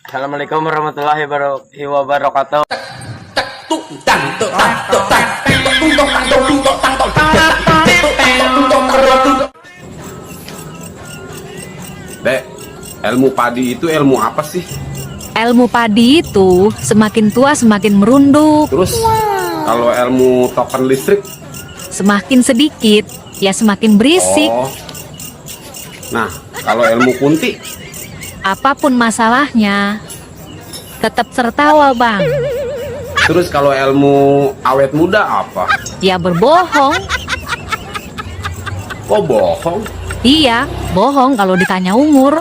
Assalamualaikum warahmatullahi wabarakatuh. Dek, ilmu padi itu ilmu apa sih? Ilmu padi itu semakin tua semakin merunduk, Terus kalau ilmu token listrik? semakin sedikit ya semakin berisik. Oh. Nah, kalau ilmu kunti? Apapun masalahnya, tetap tertawa bang. Terus kalau ilmu awet muda apa? Ya berbohong. Kok bohong? Iya, bohong kalau ditanya umur.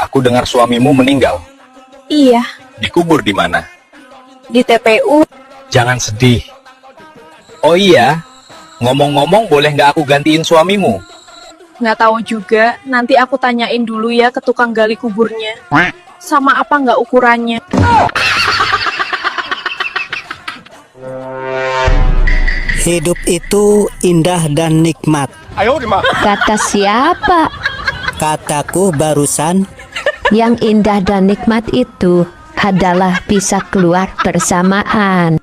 Aku dengar suamimu meninggal. Iya, Dikubur di mana? di TPU. Jangan sedih. Oh iya, ngomong-ngomong boleh nggak aku gantiin suamimu? Nggak tahu juga, nanti aku tanyain dulu ya ke tukang gali kuburnya. Sama apa nggak ukurannya? Hidup itu indah dan nikmat. Kata siapa? Kataku barusan. Yang indah dan nikmat itu adalah bisa keluar bersamaan.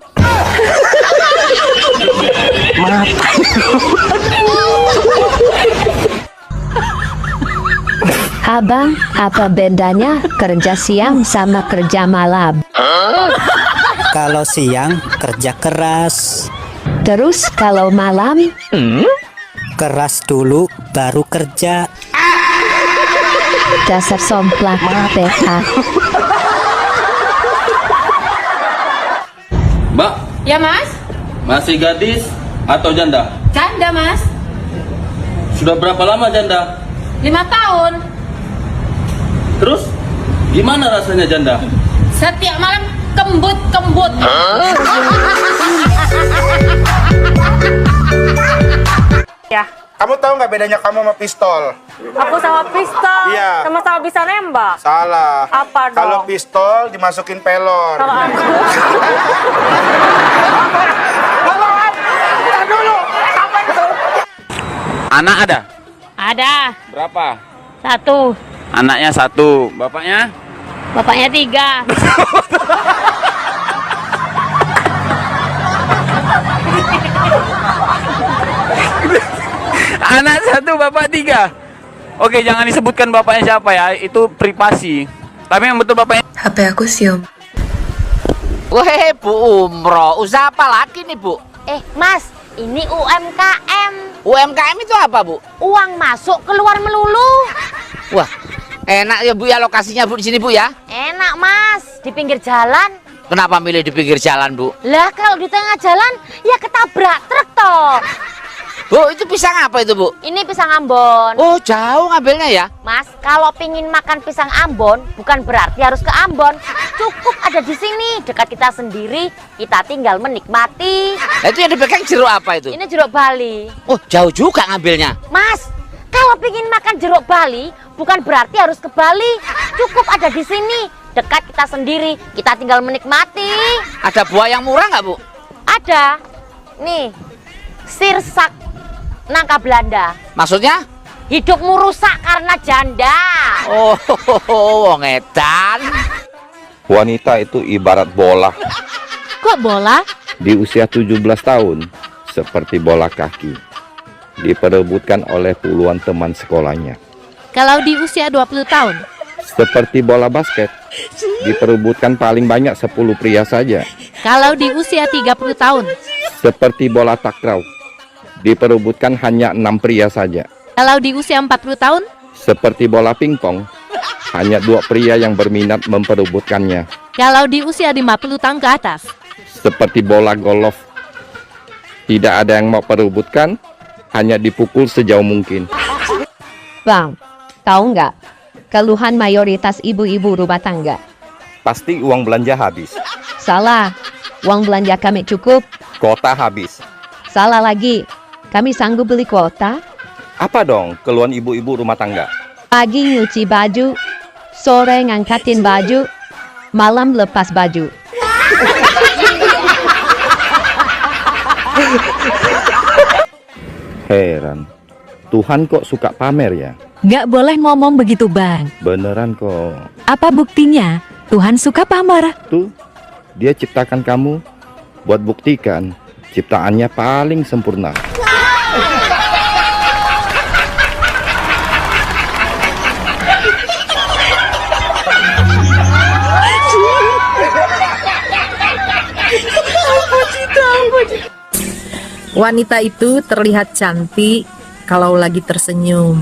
Abang, apa bedanya kerja siang sama kerja malam? Kalau siang kerja keras. Terus kalau malam? Keras dulu baru kerja. Dasar somplak PH. Mbak, Ya mas, masih gadis atau janda? janda mas, Sudah berapa lama janda? 5 tahun. Terus gimana rasanya janda? Setiap malam kembut-kembut. Ya, Kamu tahu nggak bedanya kamu sama pistol? aku sama pistol. Iya. Sama-sama bisa nembak. Salah. Apa dong? Kalau pistol dimasukin pelor. Kalau aku Anak ada? Ada Berapa? 1, Anaknya 1, bapaknya? bapaknya 3. Anak 1, bapak 3. Oke, jangan disebutkan bapaknya siapa ya, itu privasi. Tapi yang betul bapaknya. HP aku siom. Weh, Bu Umroh, usaha apa lagi nih, Bu? Mas, ini UMKM. UMKM itu apa, Bu? Uang masuk keluar melulu. Wah, enak ya, Bu, ya lokasinya, Bu, di sini, Bu, ya? Enak mas, di pinggir jalan. Kenapa milih di pinggir jalan, Bu? Lah kalau di tengah jalan ya ketabrak truk toh. Bu, itu pisang apa itu, Bu? Ini pisang Ambon. Oh, jauh ngambilnya ya? Mas, kalau pingin makan pisang Ambon, bukan berarti harus ke Ambon. Cukup ada di sini, dekat kita sendiri. Kita tinggal menikmati. Nah, itu yang dipegang jeruk apa itu? Ini jeruk Bali. Oh, jauh juga ngambilnya. Mas, kalau pingin makan jeruk Bali, bukan berarti harus ke Bali. Cukup ada di sini, dekat kita sendiri. Kita tinggal menikmati. Ada buah yang murah nggak, Bu? Ada. Nih, sirsak nangka Belanda. Maksudnya? Hidupmu rusak karena janda. Oh, wong edan. Wanita itu ibarat bola. Kok bola? Di usia 17 tahun, seperti bola kaki, diperebutkan oleh puluhan teman sekolahnya. Kalau di usia 20 tahun? Seperti bola basket, diperebutkan paling banyak 10 pria saja. Kalau di usia 30 tahun? Seperti bola takraw, diperebutkan hanya 6 pria saja. Kalau di usia 40 tahun? Seperti bola pingpong, hanya 2 pria yang berminat memperebutkannya. Kalau di usia 50 tahun ke atas? Seperti bola golf, tidak ada yang mau perebutkan, hanya dipukul sejauh mungkin. Bang, tahu nggak? Keluhan mayoritas ibu-ibu rumah tangga. Pasti uang belanja habis, Salah, uang belanja kami cukup. kuota habis. Salah lagi, kami sanggup beli kuota. Apa dong keluhan ibu-ibu rumah tangga? Pagi nyuci baju, sore ngangkatin baju, malam lepas baju. Heran, Tuhan kok suka pamer ya? Nggak boleh ngomong begitu, Bang. Beneran kok. Apa buktinya? Tuhan suka apa marah? Tuh, dia ciptakan kamu buat buktikan ciptaannya paling sempurna. Wanita itu terlihat cantik kalau lagi tersenyum.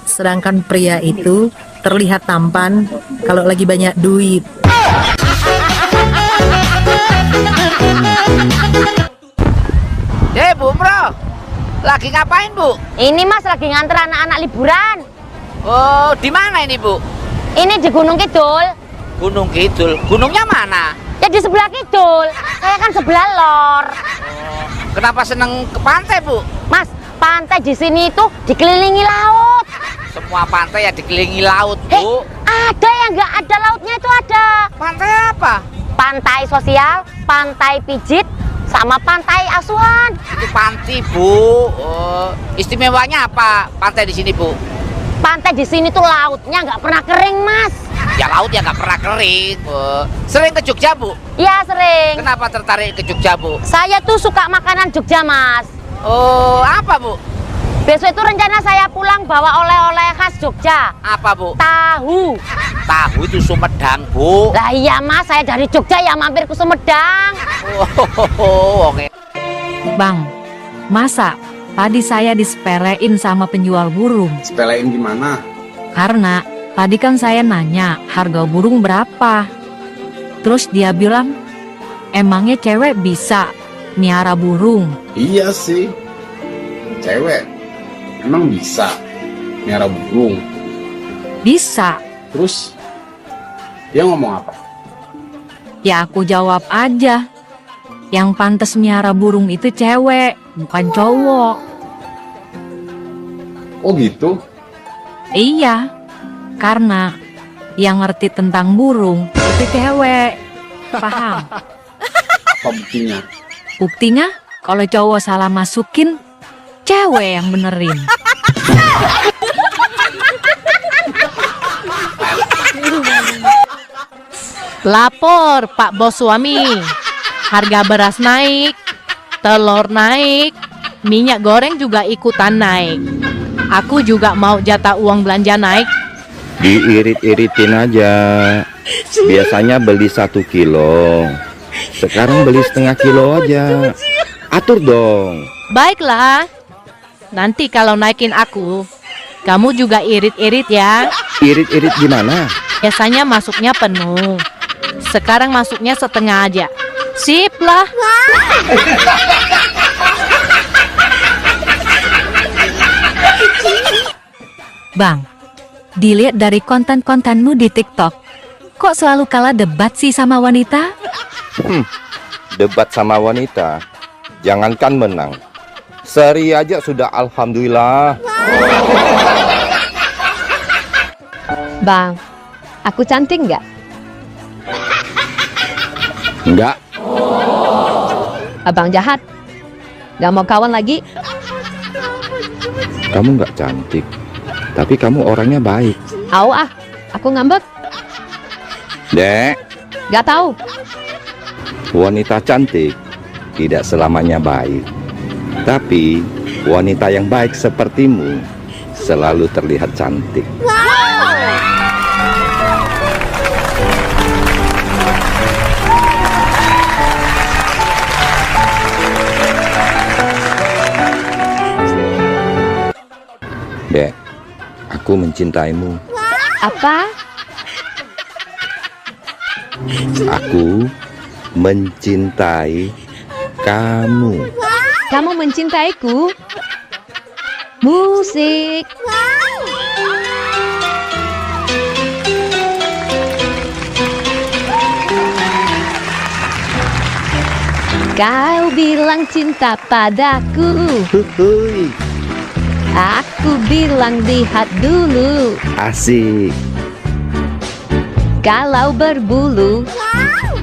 Sedangkan pria itu terlihat tampan kalau lagi banyak duit. Bu Umroh, lagi ngapain Bu? Ini Mas lagi nganter anak-anak liburan. Oh, di mana ini Bu? Ini di Gunung Kidul. Gunung Kidul. Gunungnya mana? Ya di sebelah kidul. Saya kan sebelah lor. Kenapa seneng ke pantai Bu? Mas, pantai di sini itu dikelilingi laut. Semua pantai ya dikelilingi laut Bu. Ada yang nggak ada lautnya itu ada. Pantai apa? Pantai sosial, pantai pijit, sama pantai asuhan. Itu pantai Bu. Oh, istimewanya apa pantai di sini Bu? Pantai di sini tuh lautnya nggak pernah kering, Mas. Ya laut ya nggak pernah kering. Oh, sering ke Jogja Bu? Ya sering. Kenapa tertarik ke Jogja Bu? Saya tuh suka makanan Jogja, Mas. Oh, apa Bu? Besok itu rencana saya pulang bawa oleh-oleh khas Jogja. Apa Bu? Tahu. Tahu itu Sumedang Bu. Lah iya Mas, saya dari Jogja ya mampir ke Sumedang. Oh, oke. Bang, masa tadi saya disepelein sama penjual burung? Sepelein gimana? Karena tadi kan saya nanya harga burung berapa. Terus dia bilang, emangnya cewek bisa miara burung? Iya sih. Cewek emang bisa miara burung. Bisa. Terus dia ngomong apa? Ya aku jawab aja. Yang pantas miara burung itu cewek, bukan cowok. Oh gitu? Iya, karena yang ngerti tentang burung itu cewek. Paham? Apa buktinya? Buktinya kalau cowok salah masukin, cewek yang benerin. Lapor Pak Bos Suami. Harga beras naik, telur naik, minyak goreng juga ikutan naik. Aku juga mau jatah uang belanja naik. Diirit-iritin aja. Biasanya beli 1 kilo, sekarang beli setengah kilo aja. Atur dong. Baiklah. Nanti kalau naikin aku, kamu juga irit-irit ya. Irit-irit gimana? Biasanya masuknya penuh. Sekarang masuknya setengah aja. Sip lah. Bang, dilihat dari konten-kontenmu di TikTok, kok selalu kalah debat sih sama wanita? Debat sama wanita, jangankan menang, seri aja sudah alhamdulillah. Bang, aku cantik nggak? Enggak. Abang jahat. Gak mau kawan lagi? Kamu nggak cantik, tapi kamu orangnya baik. Au ah, aku ngambek. Dek, Gak tahu. wanita cantik tidak selamanya baik. Tapi wanita yang baik sepertimu selalu terlihat cantik. Dek, aku mencintaimu. Apa? Aku mencintai kamu. Kamu mencintaiku? Musik. Kau bilang cinta padaku. Huhuy, Aku bilang lihat dulu. asik. Kalau berbulu,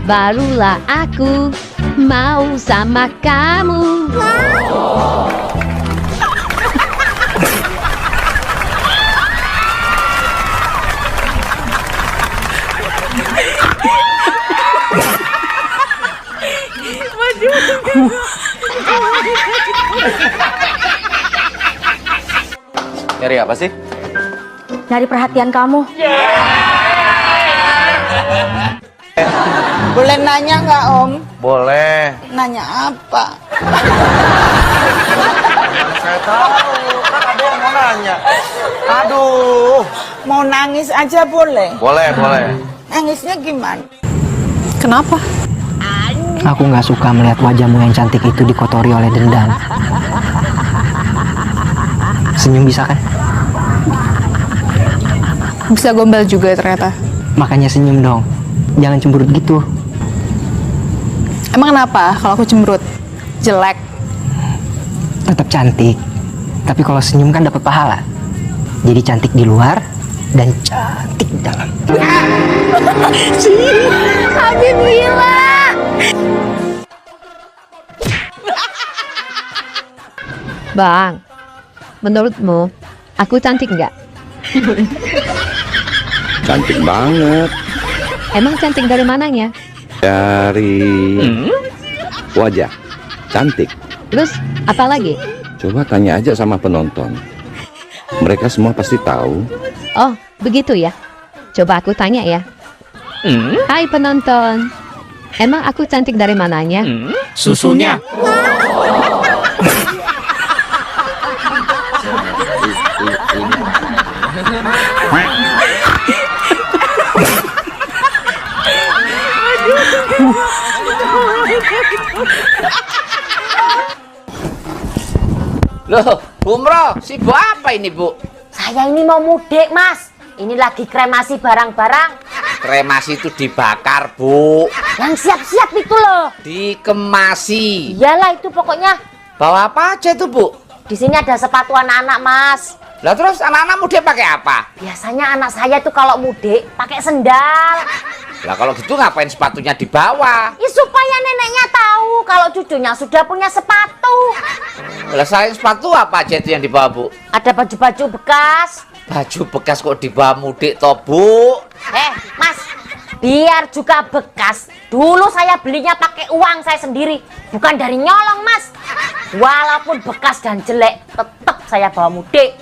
barulah aku mau sama kamu. Nyari apa sih? Nyari perhatian kamu. Boleh nanya nggak Om? Boleh. Nanya apa? Saya tahu, kan ada yang mau nanya. Aduh. Mau nangis aja boleh? Boleh, boleh. Nangisnya gimana? Kenapa? Aku nggak suka melihat wajahmu yang cantik itu dikotori oleh dendam. Senyum bisa kan? Bisa gombal juga ternyata. Makanya senyum dong. Jangan cemberut gitu. Emang kenapa kalau aku cemberut? Jelek. Tetap cantik. Tapi kalau senyum kan dapat pahala. Jadi cantik di luar dan cantik di dalam. Habib gila. Bang, menurutmu aku cantik nggak? Cantik banget. Emang cantik dari mananya? Dari wajah. Cantik. Terus apa lagi? Coba tanya aja sama penonton. Mereka semua pasti tahu. Oh, begitu ya. Coba aku tanya ya. Hai penonton, emang aku cantik dari mananya? Susunya. Loh, Umroh, sibuk apa ini, Bu? Saya ini mau mudik, Mas. Ini lagi kremasi barang-barang. Kremasi itu dibakar, Bu. Yang siap-siap itu loh. Dikemasi. Iyalah itu pokoknya. Bawa apa aja itu, Bu? Di sini ada sepatu anak-anak, Mas. Lah terus anak-anak mudik pakai apa? Biasanya anak saya tuh kalau mudik pakai sendal. Lah kalau gitu ngapain sepatunya dibawa? Ya supaya neneknya tahu kalau cucunya sudah punya sepatu. Lah selain sepatu apa aja itu yang dibawa, Bu? Ada baju-baju bekas. Baju bekas kok dibawa mudik toh, Bu? Mas, biar juga bekas. Dulu saya belinya pakai uang saya sendiri, bukan dari nyolong, Mas. Walaupun bekas dan jelek, tetap saya bawa mudik.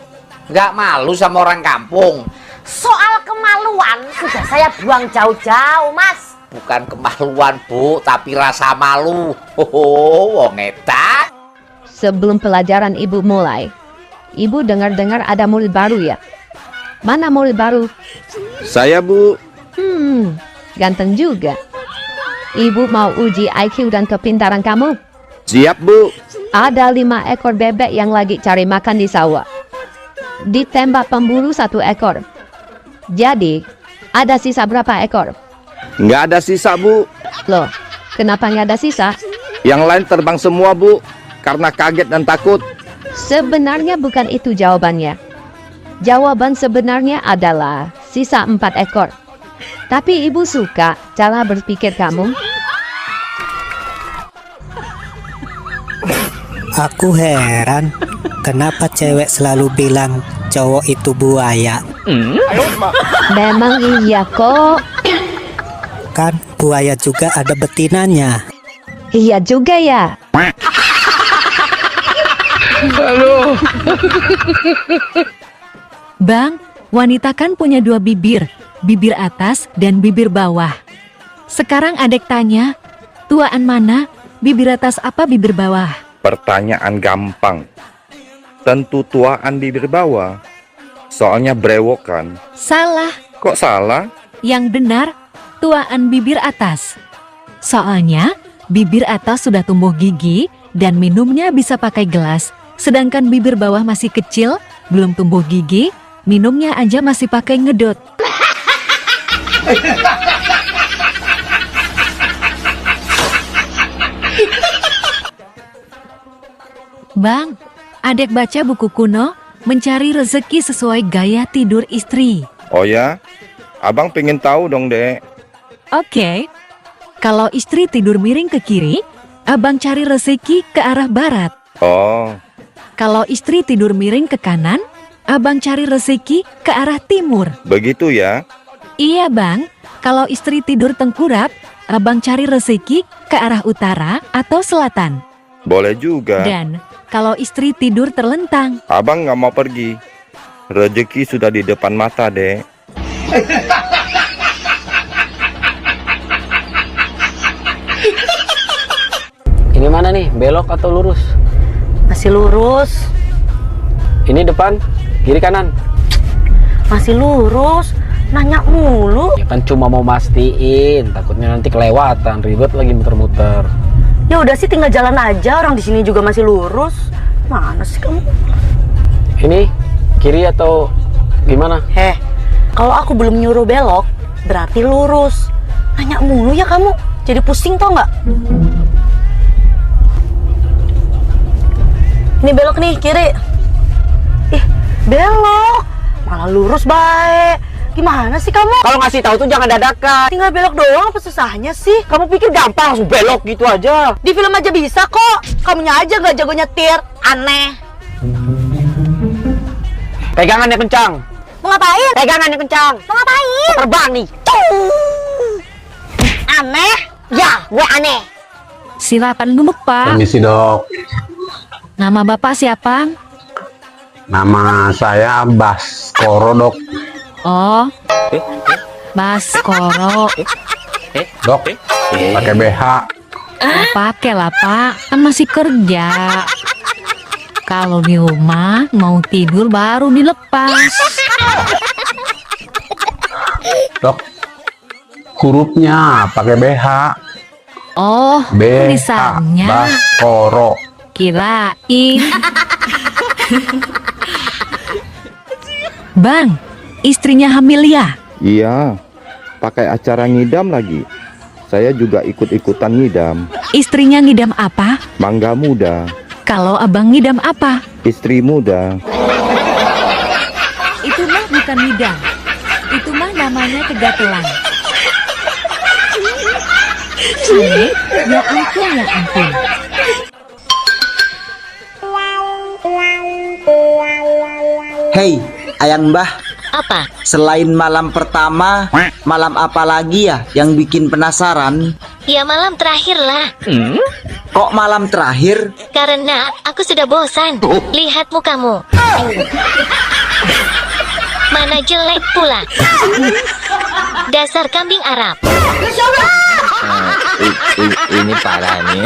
Nggak malu sama orang kampung? Soal kemaluan sudah saya buang jauh-jauh, Mas. Bukan kemaluan, Bu, tapi rasa malu. Wong edan. Sebelum pelajaran ibu mulai, ibu dengar-dengar ada murid baru ya? Mana murid baru? Saya, Bu. Ganteng juga. Ibu mau uji IQ dan kepintaran kamu? Siap, Bu. Ada 5 ekor bebek yang lagi cari makan di sawah. Ditembak pemburu 1 ekor. Jadi, ada sisa berapa ekor? Nggak ada sisa, Bu. Loh, kenapa nggak ada sisa? Yang lain terbang semua, Bu. Karena kaget dan takut. Sebenarnya bukan itu jawabannya. Jawaban sebenarnya adalah sisa 4 ekor. Tapi ibu suka cara berpikir kamu. Aku heran, kenapa cewek selalu bilang cowok itu buaya? Memang iya kok. Kan buaya juga ada betinanya. Iya juga ya. Bang, wanita kan punya 2 bibir, bibir atas dan bibir bawah. Sekarang adek tanya, tuaan mana, bibir atas apa bibir bawah? Pertanyaan gampang. Tentu tuaan bibir bawah. Soalnya brewokan. Salah, Kok salah? yang benar, tuaan bibir atas. Soalnya, bibir atas sudah tumbuh gigi dan minumnya bisa pakai gelas. Sedangkan bibir bawah masih kecil, belum tumbuh gigi, minumnya aja masih pakai ngedot. Bang, adek baca buku kuno, mencari rezeki sesuai gaya tidur istri. Oh ya? Abang pengen tahu dong, Dek. Oke, kalau istri tidur miring ke kiri, abang cari rezeki ke arah barat. Oh, Kalau istri tidur miring ke kanan, abang cari rezeki ke arah timur. begitu ya? Iya bang, kalau istri tidur tengkurap, abang cari rezeki ke arah utara atau selatan. Boleh juga. Dan kalau istri tidur terlentang, Abang nggak mau pergi. Rezeki sudah di depan mata, Dek. Ini mana nih, belok atau lurus? Masih lurus. Ini depan, kiri kanan. Masih lurus. Nanya mulu. Ya kan cuma mau mastiin, takutnya nanti kelewatan, ribet lagi muter-muter. Ya udah sih tinggal jalan aja, orang di sini juga masih lurus. Mana sih kamu? Ini kiri atau gimana? Kalau aku belum nyuruh belok, berarti lurus. Nanya mulu ya kamu, jadi pusing tau nggak? Ini belok nih, kiri. Ih, belok. Malah lurus baik. Gimana sih kamu? Kalau ngasih tahu tuh jangan dadakan. Tinggal belok doang, apa susahnya sih? Kamu pikir gampang langsung belok gitu aja? Di film aja bisa kok. Kamunya aja nggak jago nyetir. Aneh. Pegangannya kencang. Mau ngapain? Pegangannya kencang. Mau ngapain? Terbang nih. Aneh? Ya, gue aneh. silakan duduk, Pak. Permisi, Dok. Nama Bapak siapa? Nama saya Baskoro, Dok. Oh, Baskoro. Dok, pakai BH. Pakai lah, Pak. Kan masih kerja. Kalau di rumah mau tidur baru dilepas. Dok, hurufnya pakai BH. Oh, BH, tulisannya. Baskoro. Kirain. Bang, istrinya hamil ya? Iya, pakai acara ngidam lagi. Saya juga ikut-ikutan ngidam. Istrinya ngidam apa? Mangga muda. Kalau abang ngidam apa? Istri muda. Itu mah bukan ngidam. Itu mah namanya kegatelan. Aneh, ya ampun, ya ampun. Hei, Ayang Mbah. Apa? Selain malam pertama, malam apa lagi ya yang bikin penasaran? Ya malam terakhir lah. Kok malam terakhir? Karena aku sudah bosan. Lihat mukamu. Mana jelek pula. Dasar kambing Arab. Ini parah nih.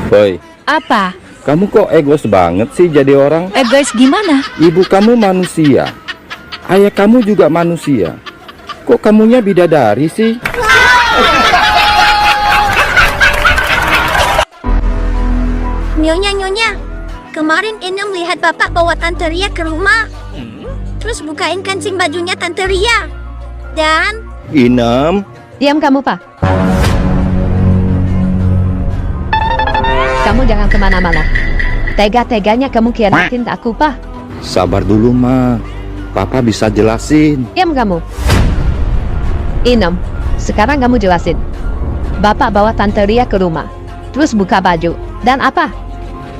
Boy, Apa? kamu kok egois banget sih jadi orang? Guys, gimana? Ibu kamu manusia. Ayah kamu juga manusia. Kok kamunya bidadari sih? Nyonya, kemarin Inem lihat bapak bawa Tante Ria ke rumah. Terus bukain kancing bajunya Tante Ria. Dan Inem. Diam kamu, Pak. Kamu jangan kemana-mana. Tega-teganya kamu khianatin aku, Pak. Sabar dulu, Ma. Papa bisa jelasin. Diam kamu. Inem, sekarang kamu jelasin. Bapak bawa Tante Ria ke rumah. Terus buka baju. Dan apa?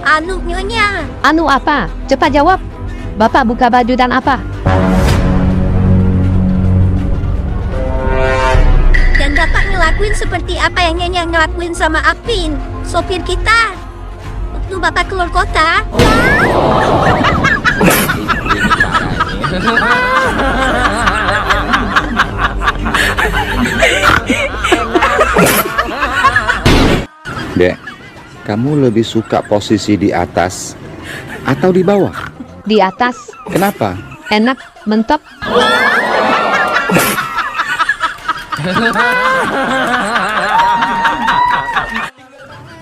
anu Nyonya. Anu apa? Cepat jawab. Bapak buka baju dan apa? Dan bapak ngelakuin seperti apa yang Nyonya ngelakuin sama Apin, sopir kita. Waktu bapak keluar kota. Dek, kamu lebih suka posisi di atas atau di bawah? Di atas. Kenapa? Enak, mentok.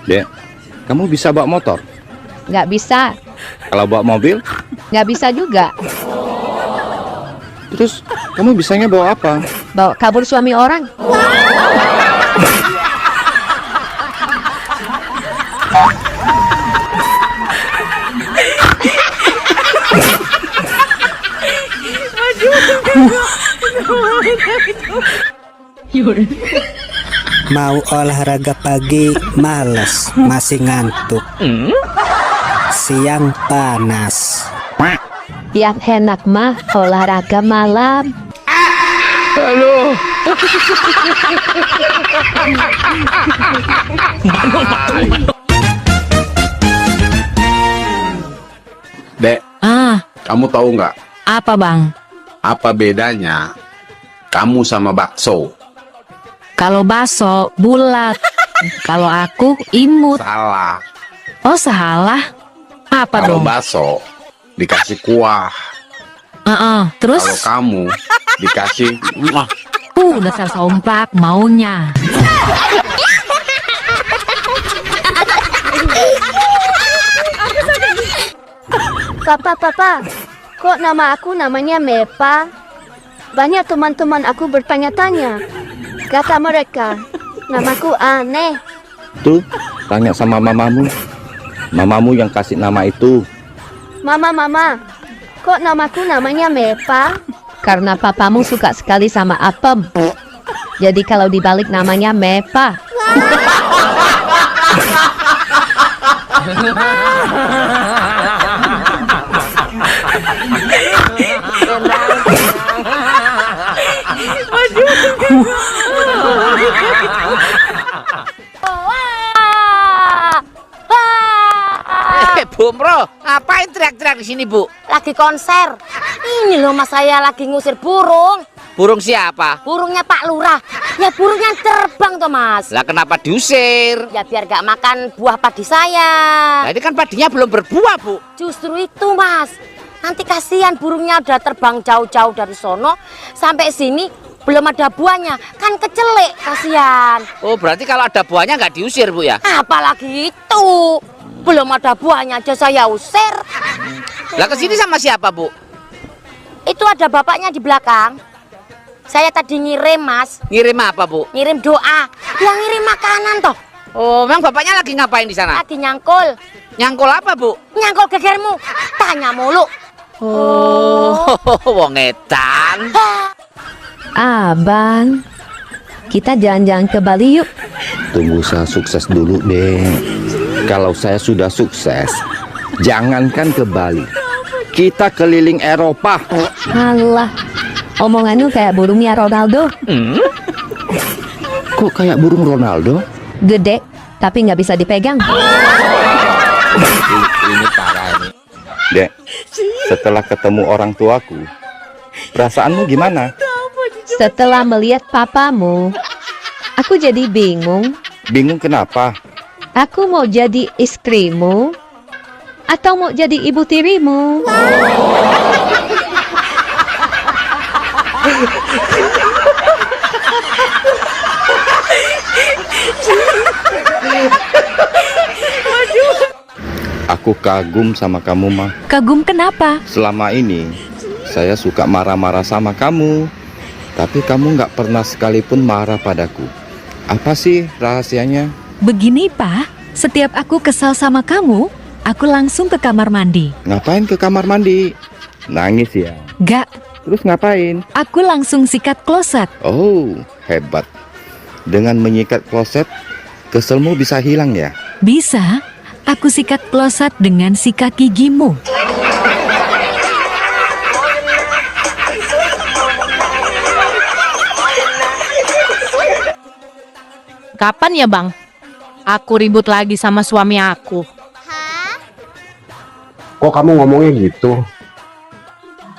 Dek, kamu bisa bawa motor? Nggak bisa. Kalau bawa mobil? Nggak bisa juga. Terus kamu bisanya bawa apa? Bawa kabur suami orang. Mau olahraga pagi males, masih ngantuk. Siang panas. Yang enak mah olahraga malam. Halo. Dek, kamu tahu nggak Apa bang? apa bedanya kamu sama bakso? Kalau bakso bulat, kalau aku imut. Salah. Oh salah? Apa Kalau dong? bakso dikasih kuah, Terus? kalau kamu dikasih Dasar somplak maunya. Papa, kok nama aku namanya Mepa? Banyak teman-teman aku bertanya-tanya. Kata mereka, namaku aneh. Tuh, tanya sama mamamu. Mamamu yang kasih nama itu. Mama, kok namaku namanya Mepa? Karena papamu suka sekali sama apem. Jadi kalau dibalik namanya Mepa. Bu Umroh, ngapain teriak-teriak di sini, Bu? Lagi konser. Ini loh mas, saya lagi ngusir burung. Burung siapa? Burungnya Pak Lurah. Ya burung yang terbang tuh mas. Lah kenapa diusir? Ya biar gak makan buah padi saya. Nah, ini kan padinya belum berbuah, Bu. Justru itu mas. Nanti kasihan burungnya udah terbang jauh-jauh dari sono sampai sini belum ada buahnya, kan kecelek, kasihan. Oh, berarti kalau ada buahnya nggak diusir, Bu ya? Apalagi itu. Belum ada buahnya aja saya usir. Lah kesini sama siapa, Bu? Itu ada bapaknya di belakang. Saya tadi ngirim mas. Ngirim apa, Bu? Ngirim doa. Yang ngirim makanan toh. Oh, memang bapaknya lagi ngapain di sana? Lagi nyangkul. Nyangkul apa, Bu? Nyangkul gegermu. Tanya mulu. Oh, wong edan. Abang, kita jalan-jalan ke Bali yuk. Tunggu saya sukses dulu deh. Kalau saya sudah sukses, jangankan ke Bali, kita keliling Eropa. Alah, omonganmu kayak burungnya Ronaldo. Kok kayak burung Ronaldo? Gede, tapi nggak bisa dipegang. Ini parah ini. Dek, setelah ketemu orang tuaku, perasaanmu gimana? Setelah melihat papamu, aku jadi bingung. Bingung kenapa? Aku mau jadi istrimu atau mau jadi ibu tirimu? Aku kagum sama kamu, Ma. Kagum kenapa? Selama ini, saya suka marah-marah sama kamu. Tapi kamu nggak pernah sekalipun marah padaku. Apa sih rahasianya? Begini Pak, setiap aku kesal sama kamu, aku langsung ke kamar mandi. Ngapain ke kamar mandi? Nangis ya? Gak. Terus ngapain? Aku langsung sikat kloset. Oh, hebat. Dengan menyikat kloset, keselmu bisa hilang ya? Bisa. Aku sikat kloset dengan sikat gigimu. Kapan ya bang? Aku ribut lagi sama suami aku. Kok kamu ngomongnya gitu?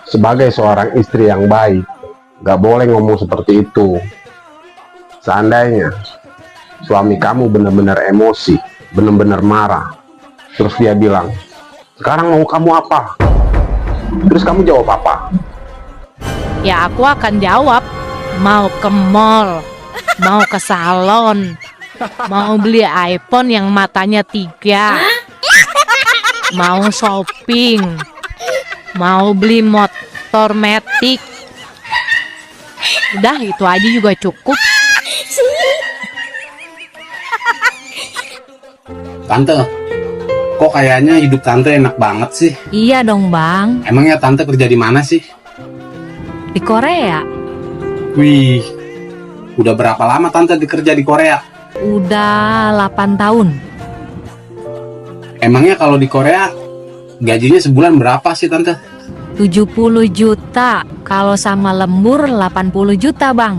Sebagai seorang istri yang baik, gak boleh ngomong seperti itu. Seandainya suami kamu benar-benar emosi, benar-benar marah, terus dia bilang, sekarang mau kamu apa? Terus kamu jawab apa? Ya aku akan jawab, mau ke mall, mau ke salon, mau beli iPhone yang matanya 3, mau shopping, mau beli motor metik. Udah itu aja juga cukup. Tante, kok kayaknya hidup tante enak banget sih? Iya dong bang, Emangnya tante kerja di mana sih? di Korea. Wih, udah berapa lama tante bekerja di Korea? Udah 8 tahun. Emangnya kalau di Korea gajinya sebulan berapa sih tante? 70 juta, kalau sama lembur 80 juta bang.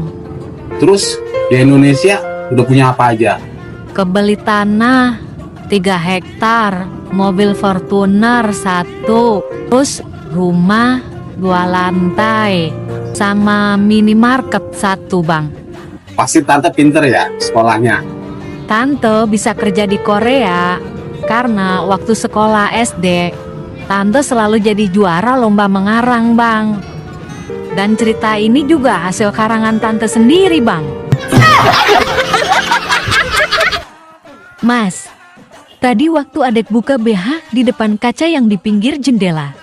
Terus di Indonesia udah punya apa aja? Kebeli tanah 3 hektar, mobil Fortuner 1, terus rumah 2 lantai, sama minimarket 1 bang. Pasti tante pinter ya sekolahnya. Tante bisa kerja di Korea karena waktu sekolah SD, Tante selalu jadi juara lomba mengarang bang. Dan cerita ini juga hasil karangan Tante sendiri bang. Mas, tadi waktu adek buka BH di depan kaca yang di pinggir jendela.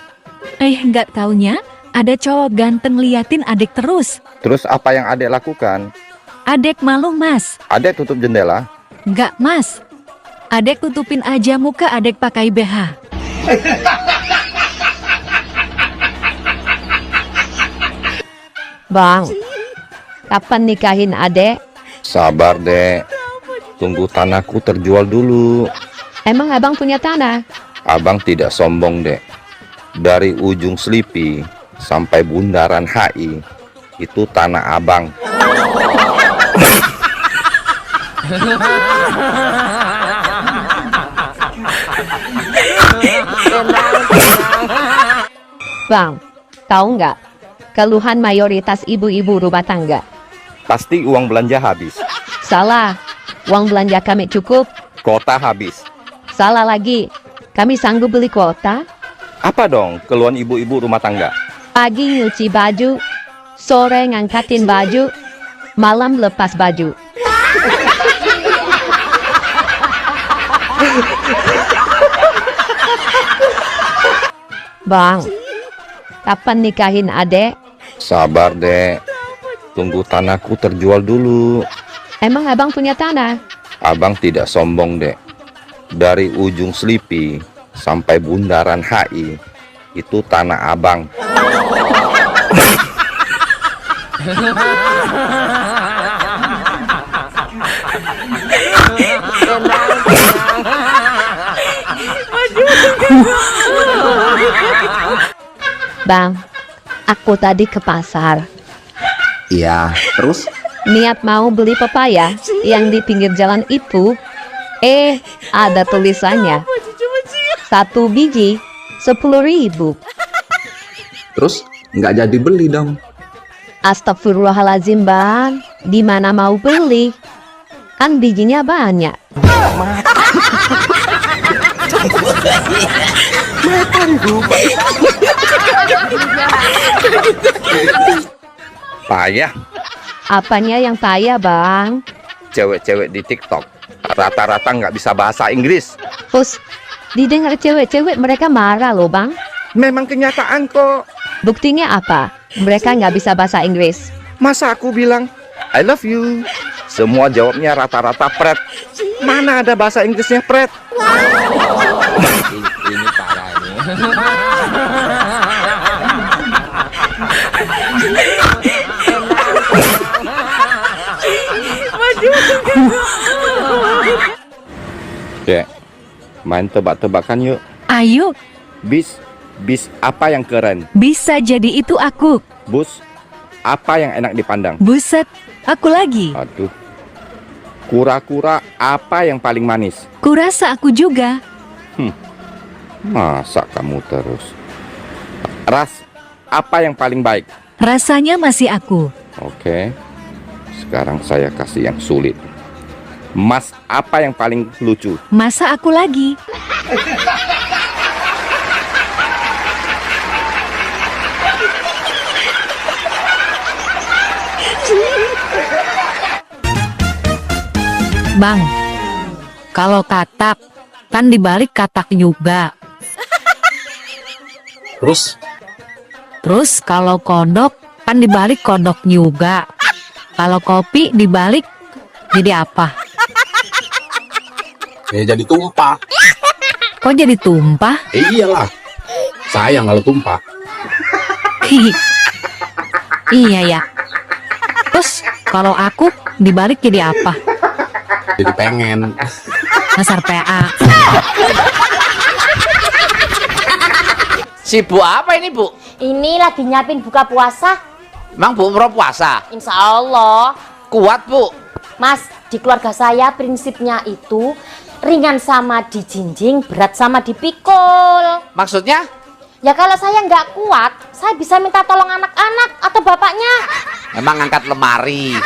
Nggak taunya ada cowok ganteng liatin adek terus. Terus apa yang adek lakukan? Adek malu mas. Adek tutup jendela? Nggak mas. Adek tutupin aja muka adek pakai BH. Bang, kapan nikahin adek? Sabar dek, tunggu tanahku terjual dulu. Emang abang punya tanah? Abang tidak sombong dek. Dari ujung Selipi sampai bundaran HI itu tanah abang. Bang, tahu nggak keluhan mayoritas ibu-ibu rumah tangga? Pasti uang belanja habis. Salah, uang belanja kami cukup. Kota habis. Salah lagi, kami sanggup beli kuota. Apa dong keluhan ibu-ibu rumah tangga? Pagi nyuci baju, sore ngangkatin baju, malam lepas baju. Bang, kapan nikahin adek? Sabar dek, tunggu tanahku terjual dulu. Emang abang punya tanah? Abang tidak sombong dek. Dari ujung Selipi sampai bundaran HI itu tanah abang. Bang, aku tadi ke pasar. Iya, terus? Niat mau beli pepaya yang di pinggir jalan itu. Ada tulisannya 1 biji 10.000. Terus nggak jadi beli dong? Astagfirullahaladzim bang, di mana mau beli? Kan bijinya banyak. Payah. Apanya yang payah bang? Cewek-cewek di TikTok rata-rata nggak bisa bahasa Inggris. Terus didengar cewek-cewek mereka marah loh bang. Memang kenyataan kok. Buktinya apa? Mereka nggak bisa bahasa Inggris. Masa aku bilang I love you, semua jawabnya rata-rata pret. Mana ada bahasa Inggrisnya pret? Ini parah ini. Dek, main tebak-tebakan yuk. Ayo. Bis apa yang keren? Bisa jadi itu aku. Bus, apa yang enak dipandang? Buset, aku lagi. Aduh. Kura-kura apa yang paling manis? Kurasa aku juga. Masa kamu terus? Ras, apa yang paling baik? Rasanya masih aku. Oke. Sekarang saya kasih yang sulit. Mas, apa yang paling lucu? Masa aku lagi? Bang, kalau katak, kan dibalik katak juga. Terus kalau kodok, kan dibalik kodok juga. Kalau kopi dibalik, jadi apa? Ya jadi tumpah. Kok jadi tumpah? Iyalah, sayang kalau tumpah. Iya ya. Terus kalau aku dibalik jadi apa? Jadi pengen. Dasar PA. Si Bu apa ini Bu? Ini lagi nyiapin buka puasa. Emang Bu umroh puasa? Insya Allah. kuat, Bu. Mas, di keluarga saya prinsipnya itu ringan sama dijinjing, berat sama dipikul. Maksudnya? Ya kalau saya nggak kuat, saya bisa minta tolong anak-anak atau bapaknya. Emang angkat lemari.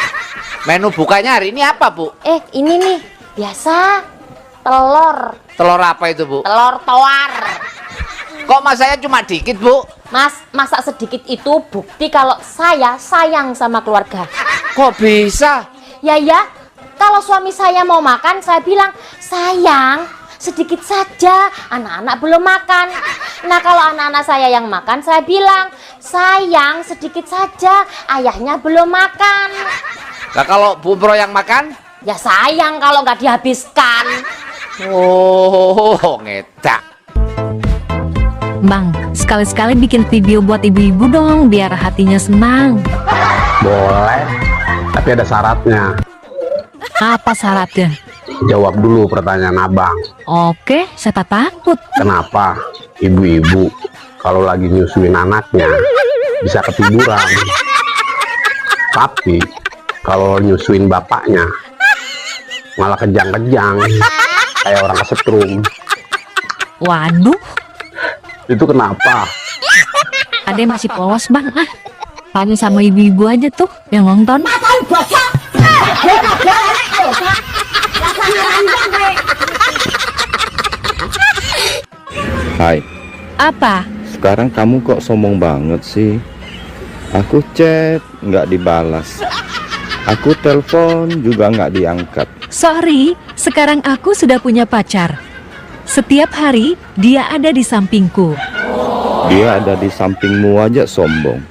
Menu bukanya hari ini apa, Bu? Ini nih, biasa telur. Telur apa itu, Bu? Telur tawar. Kok mas saya cuma dikit, Bu? Mas, masak sedikit itu bukti kalau saya sayang sama keluarga. Kok bisa? Ya, kalau suami saya mau makan, saya bilang, sayang, sedikit saja, anak-anak belum makan. Nah, kalau anak-anak saya yang makan, saya bilang, sayang, sedikit saja, ayahnya belum makan. Nah, kalau Bu Umroh yang makan? Ya sayang kalau nggak dihabiskan. Oh, ngedak. Bang, sekali-sekali bikin video buat ibu-ibu dong, biar hatinya senang. Boleh, tapi ada syaratnya. Apa syaratnya? Jawab dulu pertanyaan abang. Oke, saya tak takut. Kenapa ibu-ibu kalau lagi nyusuin anaknya bisa ketiduran, tapi kalau nyusuin bapaknya malah kejang-kejang kayak orang kesetrum? Waduh, itu kenapa? ada yang masih polos bang. Tanya sama ibu-ibu aja tuh yang nonton. Hai. Apa? Sekarang kamu kok sombong banget sih? Aku chat nggak dibalas. Aku telepon juga nggak diangkat. Sorry, sekarang aku sudah punya pacar. Setiap hari dia ada di sampingku. Dia ada di sampingmu aja sombong.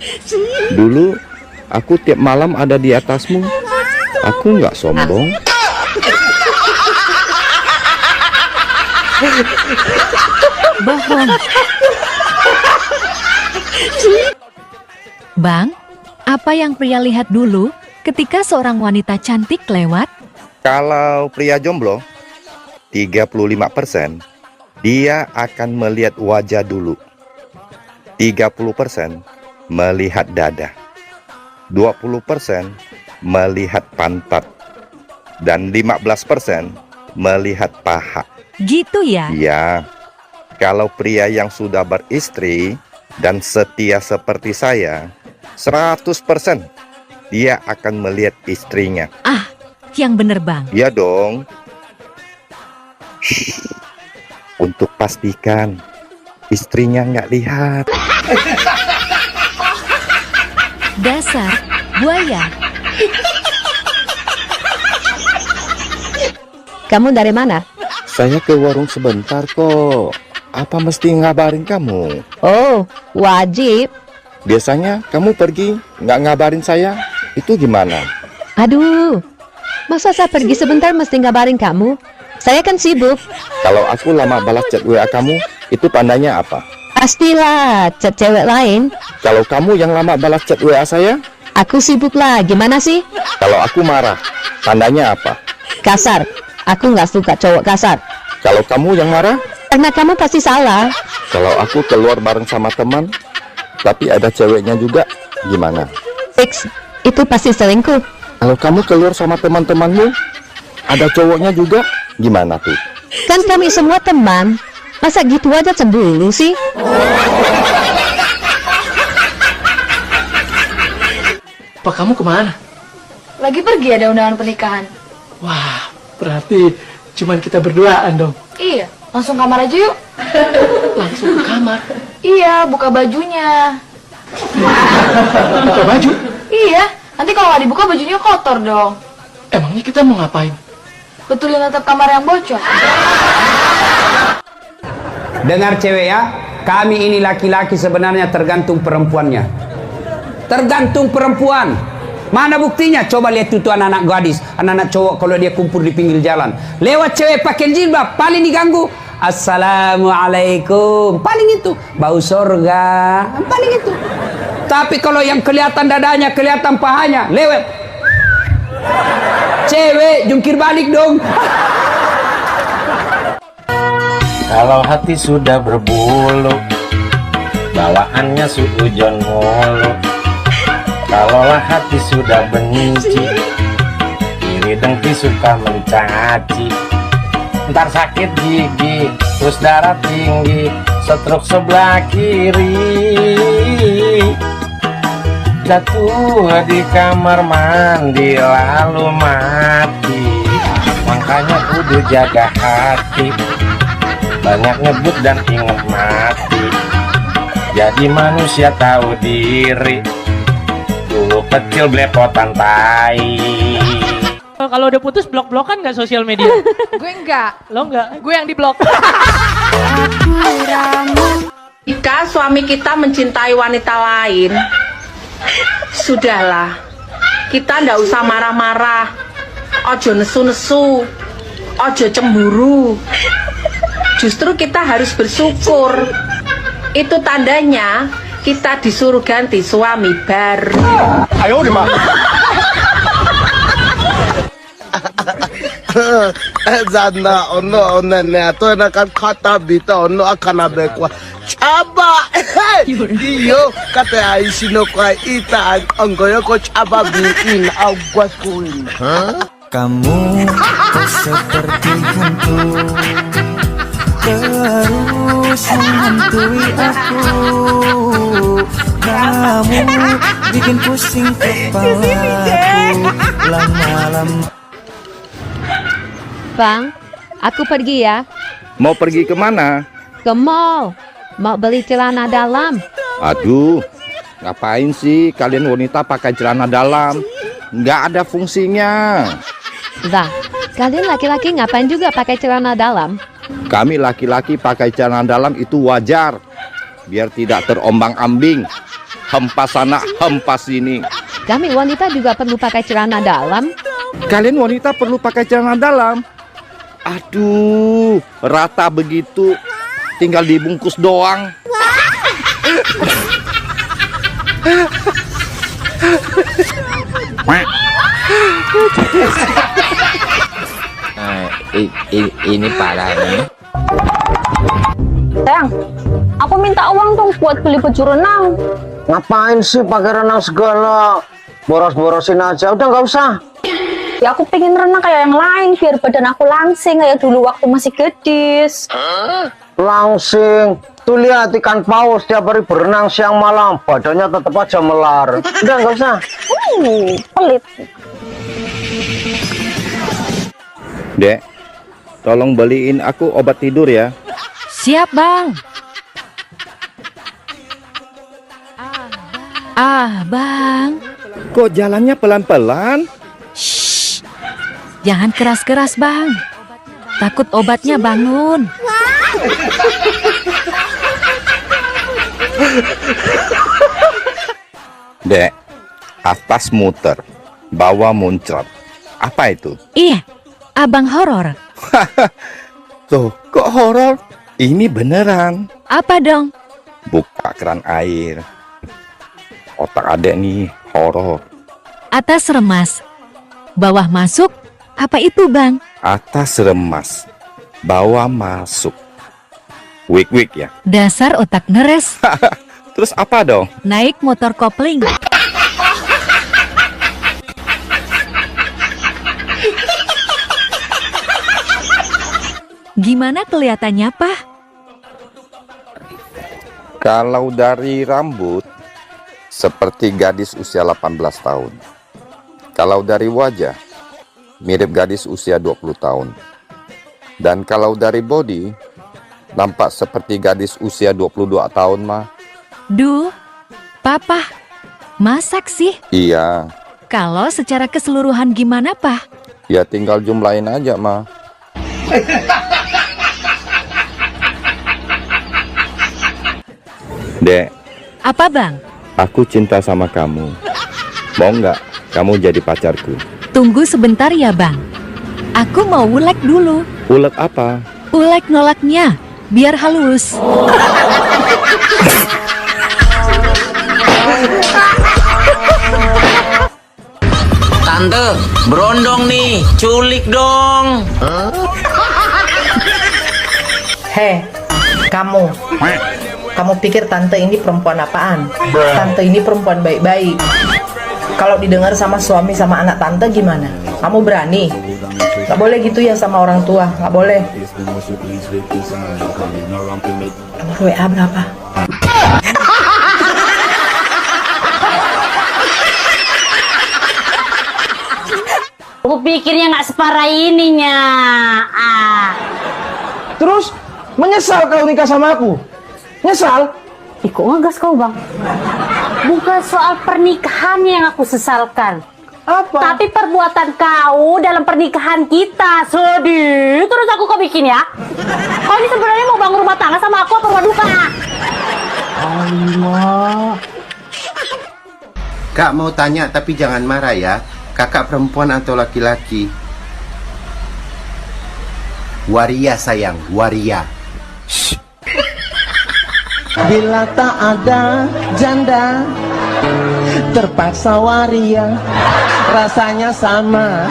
Dulu aku tiap malam ada di atasmu. Aku nggak sombong. Bohong. Bang, apa yang pria lihat dulu ketika seorang wanita cantik lewat? Kalau pria jomblo 35% dia akan melihat wajah dulu. 30% melihat dada. 20% melihat pantat. Dan 15% melihat paha. Gitu ya? Iya. Kalau pria yang sudah beristri dan setia seperti saya, 100% dia akan melihat istrinya. Ah, yang bener bang. Iya dong. Untuk pastikan istrinya nggak lihat. Dasar buaya. Kamu dari mana? Saya ke warung sebentar kok. Apa mesti ngabarin kamu? Oh, wajib. Biasanya kamu pergi nggak ngabarin saya. Itu gimana? Aduh, masa saya pergi sebentar mesti ngabarin kamu? Saya kan sibuk. Kalau aku lama balas chat WA kamu, itu tandanya apa? Pastilah, chat cewek lain. Kalau kamu yang lama balas chat WA saya? Aku sibuk lah, gimana sih? Kalau aku marah, tandanya apa? Kasar. Aku nggak suka cowok kasar. Kalau kamu yang marah? Karena kamu pasti salah. Kalau aku keluar bareng sama teman, tapi ada ceweknya juga, gimana? Fix, itu pasti selingkuh. Kalau kamu keluar sama teman-temanmu, ada cowoknya juga, gimana tuh? Kan kami semua teman. Masa gitu aja cemburu sih? Pak, kamu kemana? Lagi pergi ada undangan pernikahan. Wah, berarti cuman kita berduaan dong. Iya, langsung kamar aja yuk. Langsung ke kamar? Iya, buka bajunya. Buka baju? Iya, nanti kalau nggak dibuka bajunya kotor dong. Emangnya kita mau ngapain? Betulin atap kamar yang bocor. Dengar cewek ya, kami ini laki-laki sebenarnya tergantung perempuannya. Tergantung perempuan. Mana buktinya? Coba lihat itu anak-anak gadis, anak-anak cowok kalau dia kumpul di pinggir jalan. Lewat cewek pakai jilbab, paling diganggu. Assalamualaikum. Paling itu, bau surga. Paling itu. Tapi kalau yang kelihatan dadanya, kelihatan pahanya, lewat. Cewek jungkir balik dong. Kalau hati sudah berbulu, bawaannya suujon mulu. Kalaulah hati sudah benci, dengki suka mencaci. Ntar sakit gigi, terus darah tinggi, stroke sebelah kiri. Jatuh di kamar mandi lalu mati. Makanya kudu jaga hati, banyak nyebut dan ingat mati. Jadi manusia tahu diri, dulu kecil belepotan tai. Kalau udah putus blok-blokan nggak sosial media? Gue enggak. Lo nggak? Gue yang diblok. Jika suami kita mencintai wanita lain, sudahlah, kita ndak usah marah-marah, ojo nesu-nesu, ojo cemburu. Justru kita harus bersyukur. Itu tandanya kita disuruh ganti suami baru. Ayo dimana? Zana ono ne ato enakan kata bita ono akan abekwa chaba iyo kate aishi no kwa ita anggoyo ko chaba bikin agwas kuin. Kamu seperti hantu terus menghantui aku, kamu bikin pusing kepalaku lama-lama. Bang, aku pergi ya. Mau pergi kemana? Ke mall. Mau beli celana dalam. Aduh, ngapain sih kalian wanita pakai celana dalam? Nggak ada fungsinya. Lah, kalian laki-laki ngapain juga pakai celana dalam? Kami laki-laki pakai celana dalam itu wajar, biar tidak terombang-ambing, hempas sana, hempas sini. Kami wanita juga perlu pakai celana dalam. Kalian wanita perlu pakai celana dalam? Aduh, rata begitu, tinggal dibungkus doang. Ini parah nih. Sayang, aku minta uang dong buat beli baju renang. Ngapain sih pakai renang segala? Boros-borosin aja, udah nggak usah. Ya aku pengen renang kayak yang lain biar badan aku langsing kayak dulu waktu masih gadis. Langsing. Tuh lihat ikan paus tiap hari berenang siang malam, badannya tetap aja melar. Udah nggak usah. Pelit. Dek, tolong beliin aku obat tidur ya. Siap, Bang. Bang. Kok jalannya pelan-pelan? Jangan keras-keras, Bang. Takut obatnya bangun. Dek, atas muter, bawah muncrat. Apa itu? Iya, abang horor. Tuh, kok horor? Ini beneran. Apa dong? Buka keran air. Otak adek nih, horor. Atas remas, bawah masuk. Apa itu, Bang? Atas remas, bawah masuk. Wik-wik ya? Dasar otak neres. Terus apa dong? Naik motor kopling. Gimana kelihatannya, Pak? Kalau dari rambut, seperti gadis usia 18 tahun. Kalau dari wajah, mirip gadis usia 20 tahun. Dan kalau dari body, nampak seperti gadis usia 22 tahun, mah. Duh, Papa, masak sih? Iya, Kalau secara keseluruhan gimana, Pak? ya tinggal jumlahin aja, mah. Dek, Apa, Bang? aku cinta sama kamu. Mau nggak kamu jadi pacarku? Tunggu sebentar ya, Bang. Aku mau ulek dulu. Ulek apa? Ulek nolaknya, biar halus. Tante, berondong nih, culik dong. Hei, kamu pikir tante ini perempuan apaan? Tante ini perempuan baik-baik. Kalau didengar sama suami sama anak tante gimana? Kamu berani? Gak boleh gitu ya sama orang tua, gak boleh. Nomor WA berapa? Aku pikirnya nggak separah ininya. Terus menyesal kau nikah sama aku? Nyesal? Kok ngegas kau bang? Bukan soal pernikahannya yang aku sesalkan. Apa? Tapi perbuatan kau dalam pernikahan kita. Sedih. Terus aku kau bikin ya? Kau ini sebenarnya mau bangun rumah tangga sama aku apa rumah duka? Allah. Kak mau tanya tapi jangan marah ya. Kakak perempuan atau laki-laki? Waria sayang, waria. Bila tak ada janda, terpaksa waria. Rasanya sama,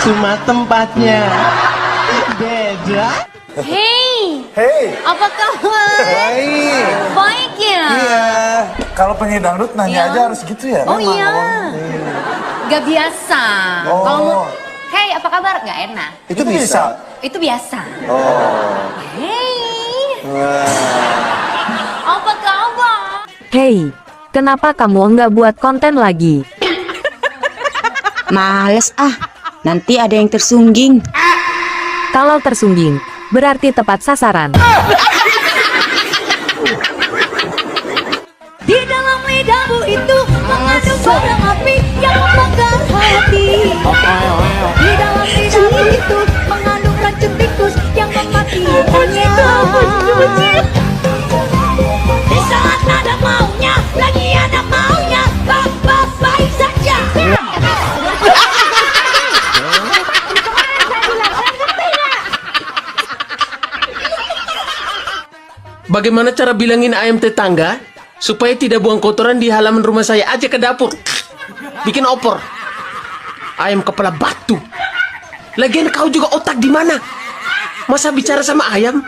cuma tempatnya beda. Hei, Apa kabar? Baik. Baik ya? Iya. Kalau penyanyi dangdut nanya aja harus gitu ya? Oh memang. iya. Gak biasa. Oh. Kalau mau, hey apa kabar? Gak enak. Itu bisa? Itu biasa. Oh. Hey, apa kabar? Hei, kenapa kamu nggak buat konten lagi? Males ah, nanti ada yang tersungging. Kalau tersungging, berarti tepat sasaran. Di dalam lidahmu itu mengandung bara api yang membakar hati. Di dalam lidahmu itu mengandung racun tikus yang mematikannya. Di saat ada maunya, lagi ada maunya, baik saja. Bagaimana cara bilangin ayam tetangga supaya tidak buang kotoran di halaman rumah saya aja ke dapur? Bikin opor. Ayam kepala batu. Lagian kau juga otak di mana? Masa bicara sama ayam?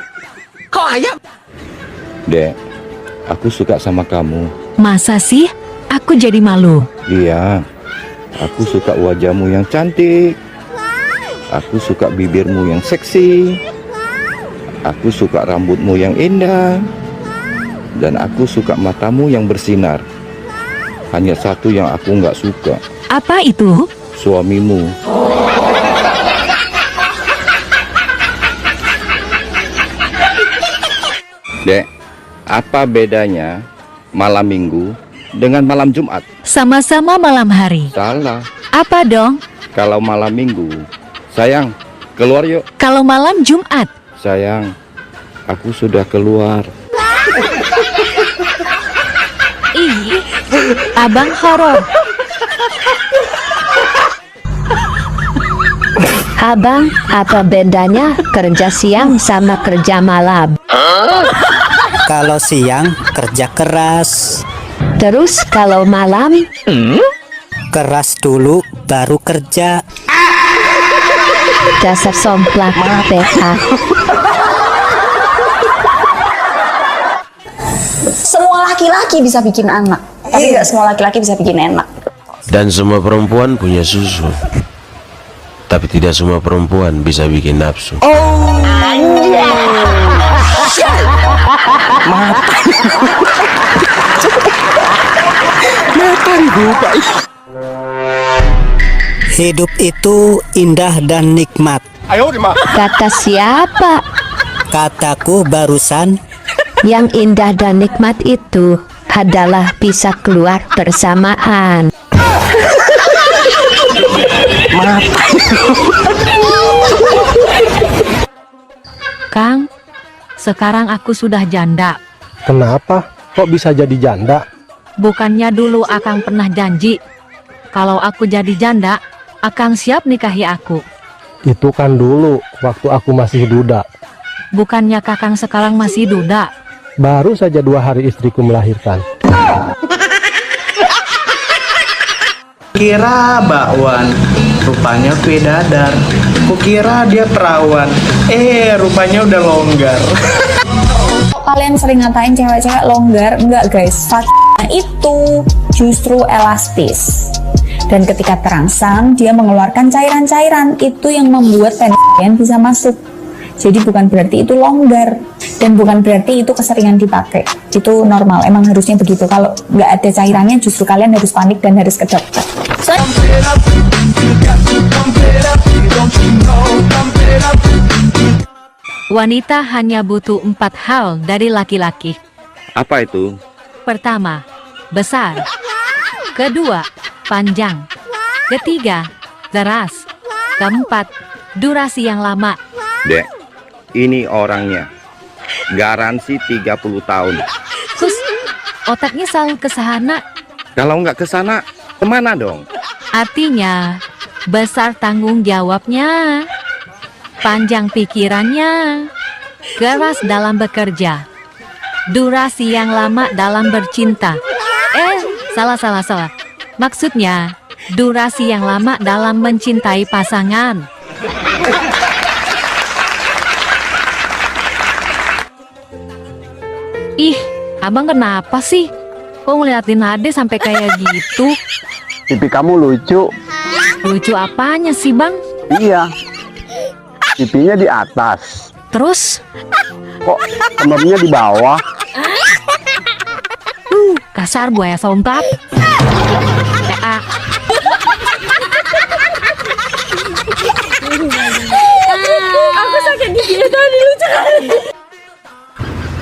Kau ayam? Dek, aku suka sama kamu. Masa sih? Aku jadi malu. Iya, aku suka wajahmu yang cantik. Aku suka bibirmu yang seksi. Aku suka rambutmu yang indah. Dan aku suka matamu yang bersinar. Hanya satu yang aku nggak suka. Apa itu? Suamimu. Dek, apa bedanya malam minggu dengan malam Jumat? Sama-sama malam hari. Salah. Apa dong? Kalau malam minggu, sayang, keluar yuk. Kalau malam Jumat. Sayang, aku sudah keluar. Ih, abang horor. Abang, apa bedanya kerja siang sama kerja malam? Kalau siang kerja keras. Terus kalau malam? Keras dulu baru kerja. Dasar somplak PH. Semua laki-laki bisa bikin anak, tapi nggak semua laki-laki bisa bikin enak. Dan semua perempuan punya susu. Tapi tidak semua perempuan bisa bikin nafsu. Hidup itu indah dan nikmat. Kata siapa? Kataku barusan. Yang indah dan nikmat itu adalah bisa keluar bersamaan. Kang, sekarang aku sudah janda. Kenapa? Kok bisa jadi janda? Bukannya dulu Akang pernah janji, kalau aku jadi janda, Akang siap nikahi aku. Itu kan dulu, waktu aku masih duda. Bukannya Kakang sekarang masih duda. Baru saja 2 hari istriku melahirkan. Kira bakwan, rupanya pedadar. Kukira dia perawan, rupanya udah longgar. Kalian sering ngatain cewek-cewek longgar, enggak guys. Fakta itu justru elastis. Dan ketika terangsang, dia mengeluarkan cairan-cairan. Itu yang membuat penis kalian bisa masuk. Jadi bukan berarti itu longgar. Dan bukan berarti itu keseringan dipakai. Itu normal, emang harusnya begitu. Kalau nggak ada cairannya, justru kalian harus panik dan harus ke dokter. Wanita hanya butuh 4 hal dari laki-laki. Apa itu? Pertama, besar. Kedua, panjang. Ketiga, keras. Keempat, durasi yang lama. Dek, ini orangnya. Garansi 30 tahun. Kus, otaknya selalu ke sana. Kalau nggak ke sana, kemana dong? Artinya, besar tanggung jawabnya, panjang pikirannya, keras dalam bekerja, durasi yang lama dalam bercinta. Salah. Maksudnya, durasi yang lama dalam mencintai pasangan. Ih, abang kenapa sih? Kok ngeliatin Ade sampai kayak gitu? Pipi kamu lucu. Lucu apanya sih, Bang? Iya. Pipinya di atas. Terus? Kok kemamnya di bawah? Kasar buaya songkap. PA. Aku sakit gigi tadi, lucu kali.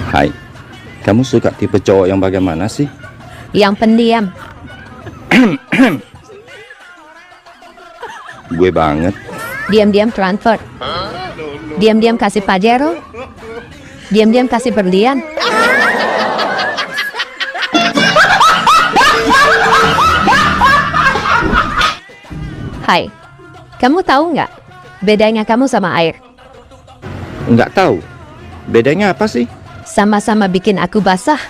Hai, kamu suka tipe cowok yang bagaimana sih? Yang pendiam. Gue banget. Diam-diam transfer. Diam-diam kasih Pajero. Diam-diam kasih berlian. Hai, kamu tahu nggak bedanya kamu sama air? Nggak tahu. Bedanya apa sih? Sama-sama bikin aku basah.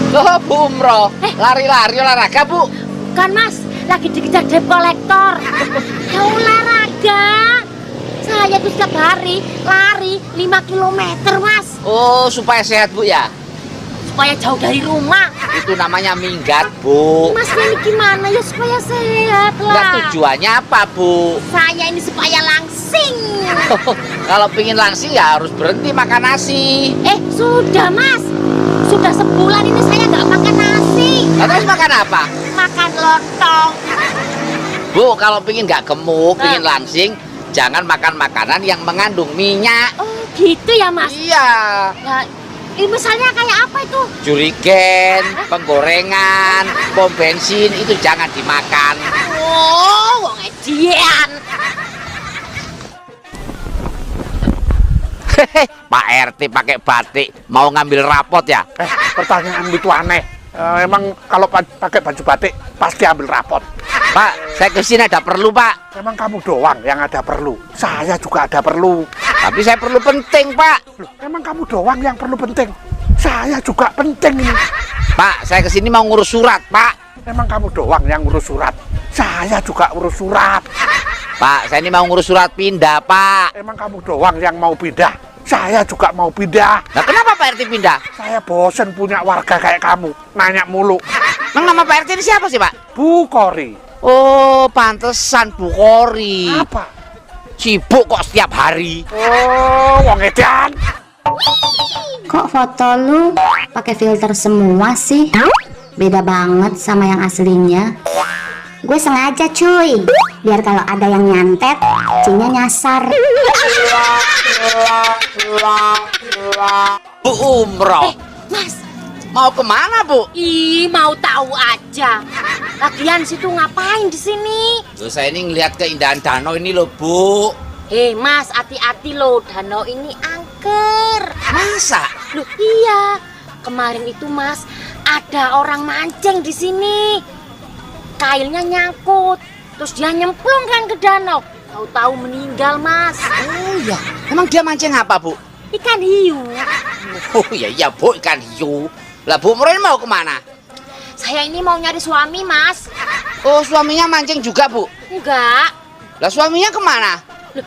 Loh, Bu Umroh, lari-lari olahraga, Bu. Kan Mas, lagi dikejar debt collector. Ya olahraga. Saya tuh setiap hari lari 5 km, Mas. Oh, supaya sehat, Bu ya? Supaya jauh dari rumah. Itu namanya minggat, Bu. Mas ini gimana ya supaya sehat Nah, lah. tujuannya apa, Bu? Saya ini supaya langsing. Kalau pingin langsing ya harus berhenti makan nasi. Sudah Mas. Sudah sebulan ini saya nggak makan nasi. Nah, terus makan apa? Makan lontong. Bu, kalau pingin nggak gemuk, pingin langsing, jangan makan makanan yang mengandung minyak. Oh, gitu ya, Mas? Iya. Nah, misalnya kayak apa itu? Jurigen, penggorengan, pom bensin, itu jangan dimakan. Oh, wong edian. Pak RT pakai batik, mau ngambil rapot ya? Pertanyaan itu aneh. Emang kalau pakai baju batik pasti ambil rapot. Pak, saya kesini ada perlu, Pak. Emang kamu doang yang ada perlu. Saya juga ada perlu. Tapi saya perlu penting, Pak. Loh, emang kamu doang yang perlu penting. Saya juga penting ini. Pak, saya kesini mau ngurus surat, Pak. Emang kamu doang yang ngurus surat. Saya juga urus surat. Pak, saya ini mau ngurus surat pindah, Pak. Emang kamu doang yang mau pindah. Saya juga mau pindah. Nah, kenapa Pak RT pindah? Saya bosen punya warga kayak kamu. Nanya mulu. Emang nama Pak RT ini siapa sih, Pak? Bu Kori. Oh, pantesan Bu Kori. Apa? Sibuk kok setiap hari. Oh, wong edan. Kok foto lu pakai filter semua sih? Beda banget sama yang aslinya. Gue sengaja cuy, biar kalau ada yang nyantet, cinya nyasar. Bu Umroh. Mas. Mau kemana, Bu? Ih, mau tahu aja. Lagian situ ngapain di sini? Loh, saya ini ngelihat keindahan danau ini loh, Bu. Mas, hati-hati loh, danau ini angker. Masa? Loh, iya. Kemarin itu, Mas, ada orang mancing di sini. Kailnya nyangkut, terus dia nyemplung kan ke danau. Tahu-tahu meninggal, Mas. Oh iya, emang dia mancing apa, Bu? Ikan hiu. Oh iya, Bu, ikan hiu. Lah, Bu Umroh mau kemana? Saya ini mau nyari suami, Mas. Oh, suaminya mancing juga, Bu? Enggak, Lah suaminya kemana?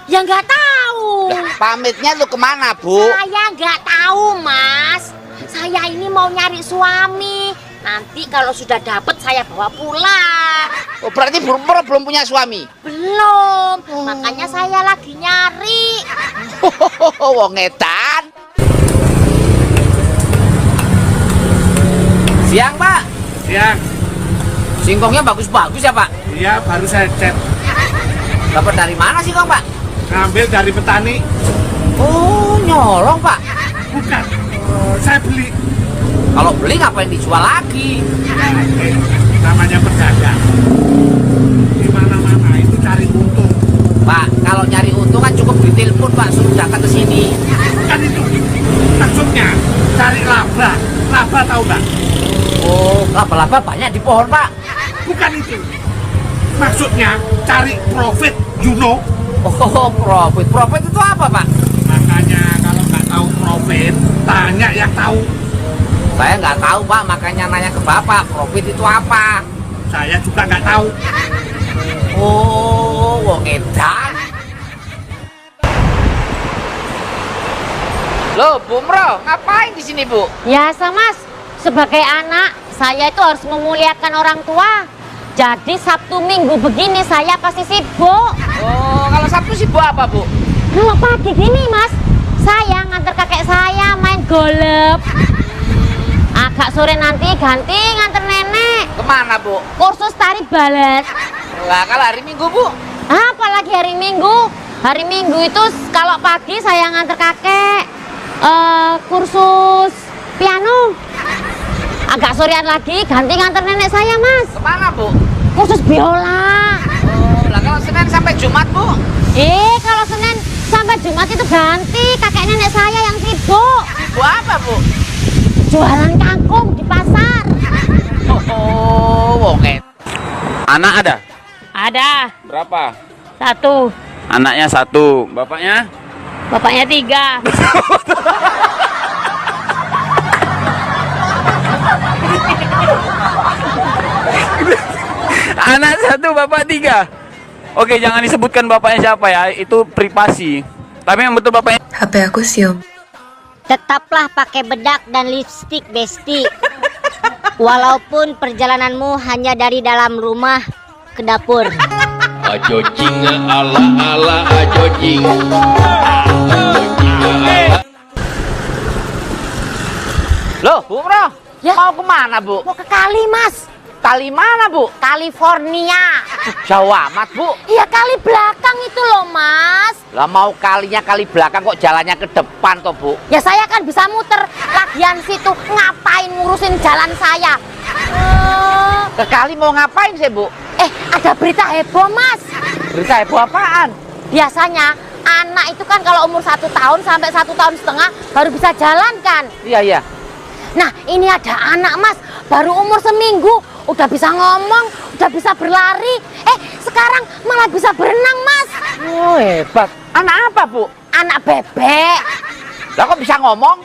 Ya nggak tahu. Lah, pamitnya lu kemana, Bu? Saya nggak tahu, Mas. Saya ini mau nyari suami. Nanti kalau sudah dapet saya bawa pulang. Oh, berarti belum punya suami? Belum. Makanya saya lagi nyari. Wong edan. Siang, Pak. Siang. Singkongnya bagus-bagus ya, Pak? Iya, baru saya cek. Dapat dari mana singkong, Pak? Ngambil dari petani. Oh, nyolong, Pak? Bukan. Saya beli. Kalau beli ngapain dijual lagi? Namanya pedagang. Di mana-mana itu cari untung. Pak, kalau nyari untung kan cukup ditelepon, Pak, suruh datang ke sini. Kan itu maksudnya cari laba. Laba tahu nggak? Oh, laba-laba banyak di pohon, Pak. Bukan itu. Maksudnya cari profit, you know? Oh, profit. Profit itu apa, Pak? Makanya kalau nggak tahu profit, tanya yang tahu. Saya nggak tahu, Pak, makanya nanya ke Bapak, profit itu apa? Saya juga nggak tahu. Oh, wong edan. Loh, Bu Mro, ngapain di sini, Bu? Biasa, Mas. Sebagai anak, saya itu harus memuliakan orang tua. Jadi Sabtu Minggu begini saya pasti sibuk. Oh, kalau Sabtu sibuk apa, Bu? Kalau pagi gini, Mas, saya nganter kakek saya main golep. Agak sore nanti ganti nganter nenek. Kemana, Bu? Kursus tari balet. Lah, kalau hari Minggu, Bu? Apalagi hari Minggu. Hari Minggu itu kalau pagi saya nganter kakek kursus piano. Agak sorean lagi ganti nganter nenek saya, Mas. Kemana, Bu? Kursus biola. Oh, lah kalau Senin sampai Jumat, Bu? Kalau Senin sampai Jumat itu ganti kakek nenek saya yang sibuk. Sibuk apa, Bu? Jualan kangkung di pasar. Oh, wong edan. Anak ada? Ada. Berapa? 1. Anaknya 1, bapaknya? Bapaknya 3. Anak 1, bapak 3. Oke, jangan disebutkan bapaknya siapa ya, itu privasi. Tapi yang betul bapaknya. HP aku siom. Tetaplah pakai bedak dan lipstik, Besti. Walaupun perjalananmu hanya dari dalam rumah ke dapur. Ajojing ala ajojing. Loh, Bu Mro, mau kemana, Bu? Mau ke kali, Mas. Kali mana, Bu? California. Jauh amat, Bu. Iya, kali belakang itu loh, Mas. Lah mau kalinya kali belakang kok jalannya ke depan toh, Bu? Ya saya kan bisa muter. Lagian situ ngapain ngurusin jalan saya? Ke kali mau ngapain sih, Bu? Ada berita heboh, Mas. Berita heboh apaan? Biasanya anak itu kan kalau umur 1 tahun sampai 1,5 tahun baru bisa jalan kan? Iya, iya. Nah, ini ada anak, Mas, baru umur seminggu udah bisa ngomong, udah bisa berlari. Sekarang malah bisa berenang, Mas. Oh, hebat. Anak apa, Bu? Anak bebek. Lah kok bisa ngomong?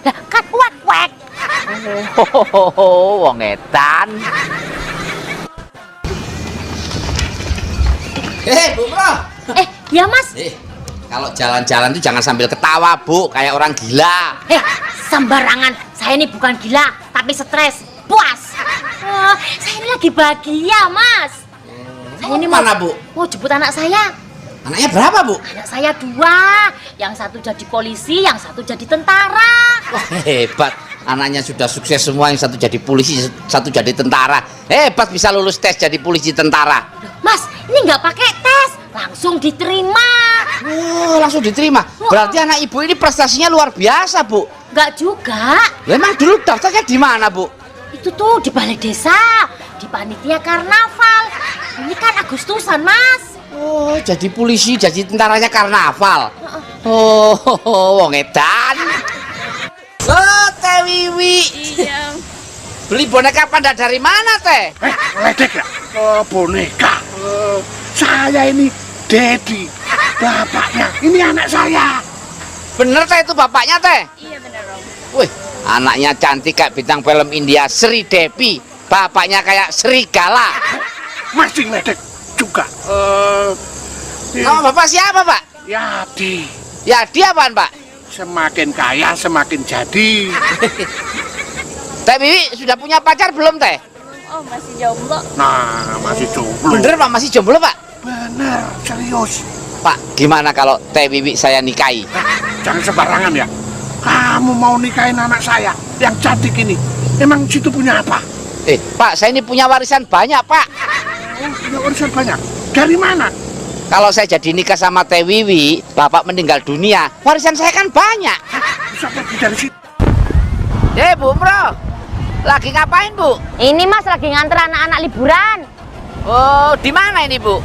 Lah kan wek-wek. Wong edan. Bu Mro. Ya, Mas. Kalau jalan-jalan tuh jangan sambil ketawa, Bu, kayak orang gila. Sembarangan. Saya ini bukan gila, tapi stres. Puas. Saya ini lagi bahagia, Mas. Saya ini mana, Bu? Mau jemput anak saya. Anaknya berapa, Bu? Anak saya 2. Yang satu jadi polisi, yang satu jadi tentara. Wah, hebat. Anaknya sudah sukses semua, yang satu jadi polisi, satu jadi tentara. Hebat bisa lulus tes jadi polisi tentara. Mas, ini nggak pakai tes, langsung diterima. Oh, langsung diterima. Berarti anak ibu ini prestasinya luar biasa, Bu. Nggak juga. Memang dulu daftarnya di mana, Bu? Itu tuh di balai desa, di panitia karnaval. Ini kan Agustusan, Mas. Oh, jadi polisi, jadi tentaranya karnaval. Oh, wong edan. Oh, Teh Wiwi. Iya. Beli boneka panda dari mana, Teh? Ledek ya? Boneka. Saya ini Dedi, bapaknya. Ini anak saya. Bener, Teh, itu bapaknya, Teh? Iya bener, Om. Wih, anaknya cantik kayak bintang film India Sri Devi. Bapaknya kayak serigala. Masih ledek juga. Nama bapak siapa, Pak? Yadi. Yadi apaan, Pak? Semakin kaya semakin jadi. Teh Wiwi sudah punya pacar belum, Teh? Oh, masih jomblo. Nah, masih jomblo. Bener, Pak, masih jomblo, Pak? Bener, serius. Pak, gimana kalau Teh Wiwi saya nikahi? Jangan sembarangan ya. Kamu mau nikahin anak saya yang cantik ini. Emang situ punya apa? Pak, saya ini punya warisan banyak, Pak. Punya warisan banyak? Dari mana? Kalau saya jadi nikah sama Teh Wiwi, Bapak meninggal dunia, warisan saya kan banyak. Bisa pergi dari situ. Bu Bro, lagi ngapain, Bu? Ini Mas lagi nganter anak-anak liburan. Oh, di mana ini, Bu?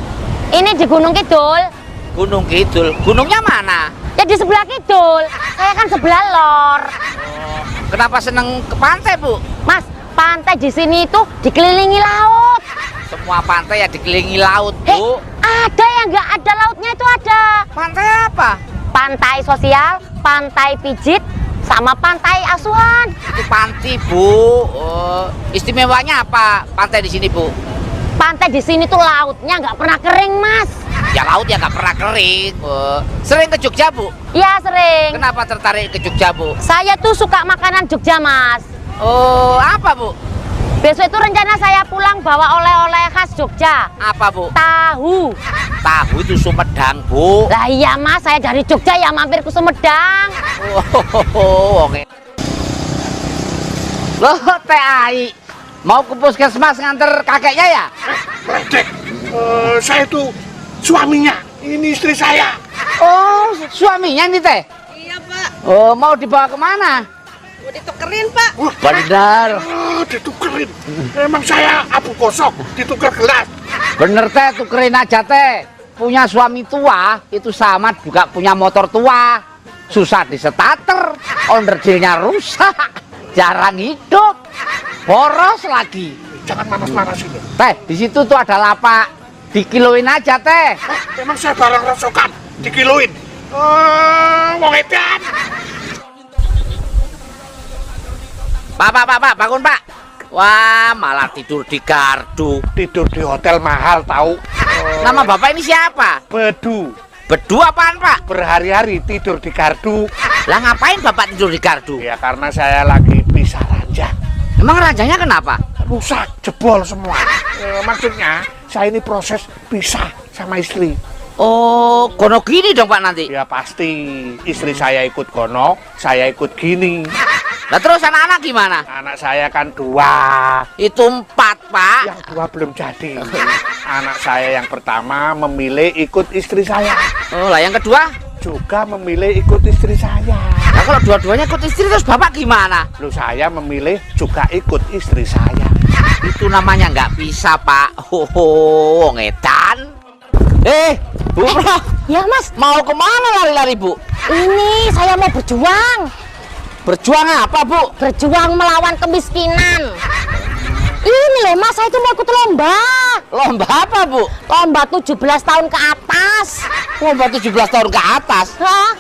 Ini di Gunung Kidul. Gunung Kidul. Gunungnya mana? Ya di sebelah kidul. Saya kan sebelah lor. Kenapa seneng ke pantai, Bu? Mas, pantai di sini itu dikelilingi laut. Semua pantai ya dikelilingi laut, Bu. Ada yang nggak ada lautnya itu ada. Pantai apa? Pantai sosial, pantai pijit, sama pantai asuhan. Itu pantai, Bu. Istimewanya apa pantai di sini, Bu? Pantai di sini tuh lautnya nggak pernah kering, Mas. Ya laut ya nggak pernah kering. Sering ke Jogja, Bu? Iya sering. Kenapa tertarik ke Jogja, Bu? Saya tuh suka makanan Jogja, Mas. Oh, apa, Bu? Besok itu rencana saya pulang bawa oleh-oleh khas Jogja. Apa, Bu? Tahu. Tahu itu Sumedang, Bu. Lah iya, Mas, saya dari Jogja ya mampir ke Sumedang. Oke. Loh, Teh Ai, mau ke puskesmas nganter kakeknya ya? Redek, saya itu suaminya. Ini istri saya. Oh, suaminya nih, Teh? Iya, Pak. Oh, mau dibawa kemana? Mau ditukerin, Pak. Benar. Oh, ditukerin. Emang saya abu kosong, ditukar gelas. Bener, Teh, tukerin aja, Teh. Punya suami tua, itu sama juga punya motor tua. Susah disetater, onderdilnya rusak, jarang hidup, boros lagi. Jangan manas-manas itu. Teh, di situ tuh ada lapak. Dikiloin aja, Teh. Emang saya barang rosokan, dikiloin. Wong edan. Pak, bangun, Pak. Wah, malah tidur di gardu. Tidur di hotel mahal tahu. Nama Bapak ini siapa? Bedu. Bedu apaan, Pak? Berhari-hari tidur di gardu. Lah ngapain Bapak tidur di gardu? Ya karena saya lagi pisah ranjang. Emang ranjangnya kenapa? Rusak, jebol semua. Maksudnya saya ini proses pisah sama istri. Oh, gono gini dong, Pak, nanti? Ya pasti. Istri saya ikut gono, saya ikut gini. Nah terus anak-anak gimana? Anak saya kan 2. Itu 4, Pak. Yang 2 belum jadi. Anak saya yang pertama memilih ikut istri saya. Oh, lah yang kedua? Juga memilih ikut istri saya. Nah kalau dua-duanya ikut istri terus Bapak gimana? Lu saya memilih juga ikut istri saya. Itu namanya nggak bisa, Pak. Ngedan. Bu Bro. Ya, Mas. Mau kemana lari-lari, Bu? Ini saya mau berjuang. Berjuang apa, Bu? Berjuang melawan kemiskinan. Ini loh, Mas, saya itu mau ikut lomba. Lomba apa, Bu? Lomba 17 tahun ke atas. Lomba 17 tahun ke atas? Hah?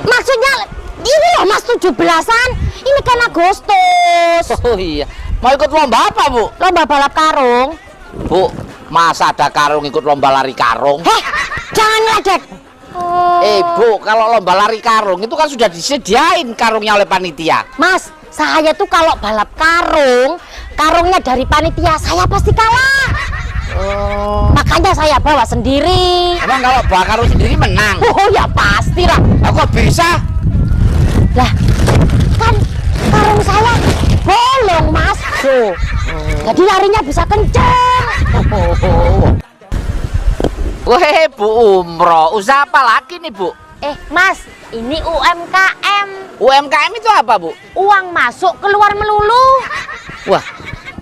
Maksudnya ini loh, Mas, 17-an. Ini kan Agustus. Oh iya. Mau ikut lomba apa, Bu? Lomba balap karung. Bu, masa ada karung ikut lomba lari karung? Heh, jangan ngeledek. Bu, kalau lomba lari karung itu kan sudah disediain karungnya oleh panitia. Mas, saya tuh kalau balap karung, karungnya dari panitia saya pasti kalah. Makanya saya bawa sendiri. Emang kalau bawa karung sendiri menang? Oh ya pastilah. Kok bisa? Lah, kan karung saya bolong, Mas. Jadi larinya bisa kenceng. Weh, Bu Umroh, usaha apa lagi nih, Bu? Mas, ini UMKM. UMKM itu apa, Bu? Uang masuk, keluar melulu. Wah,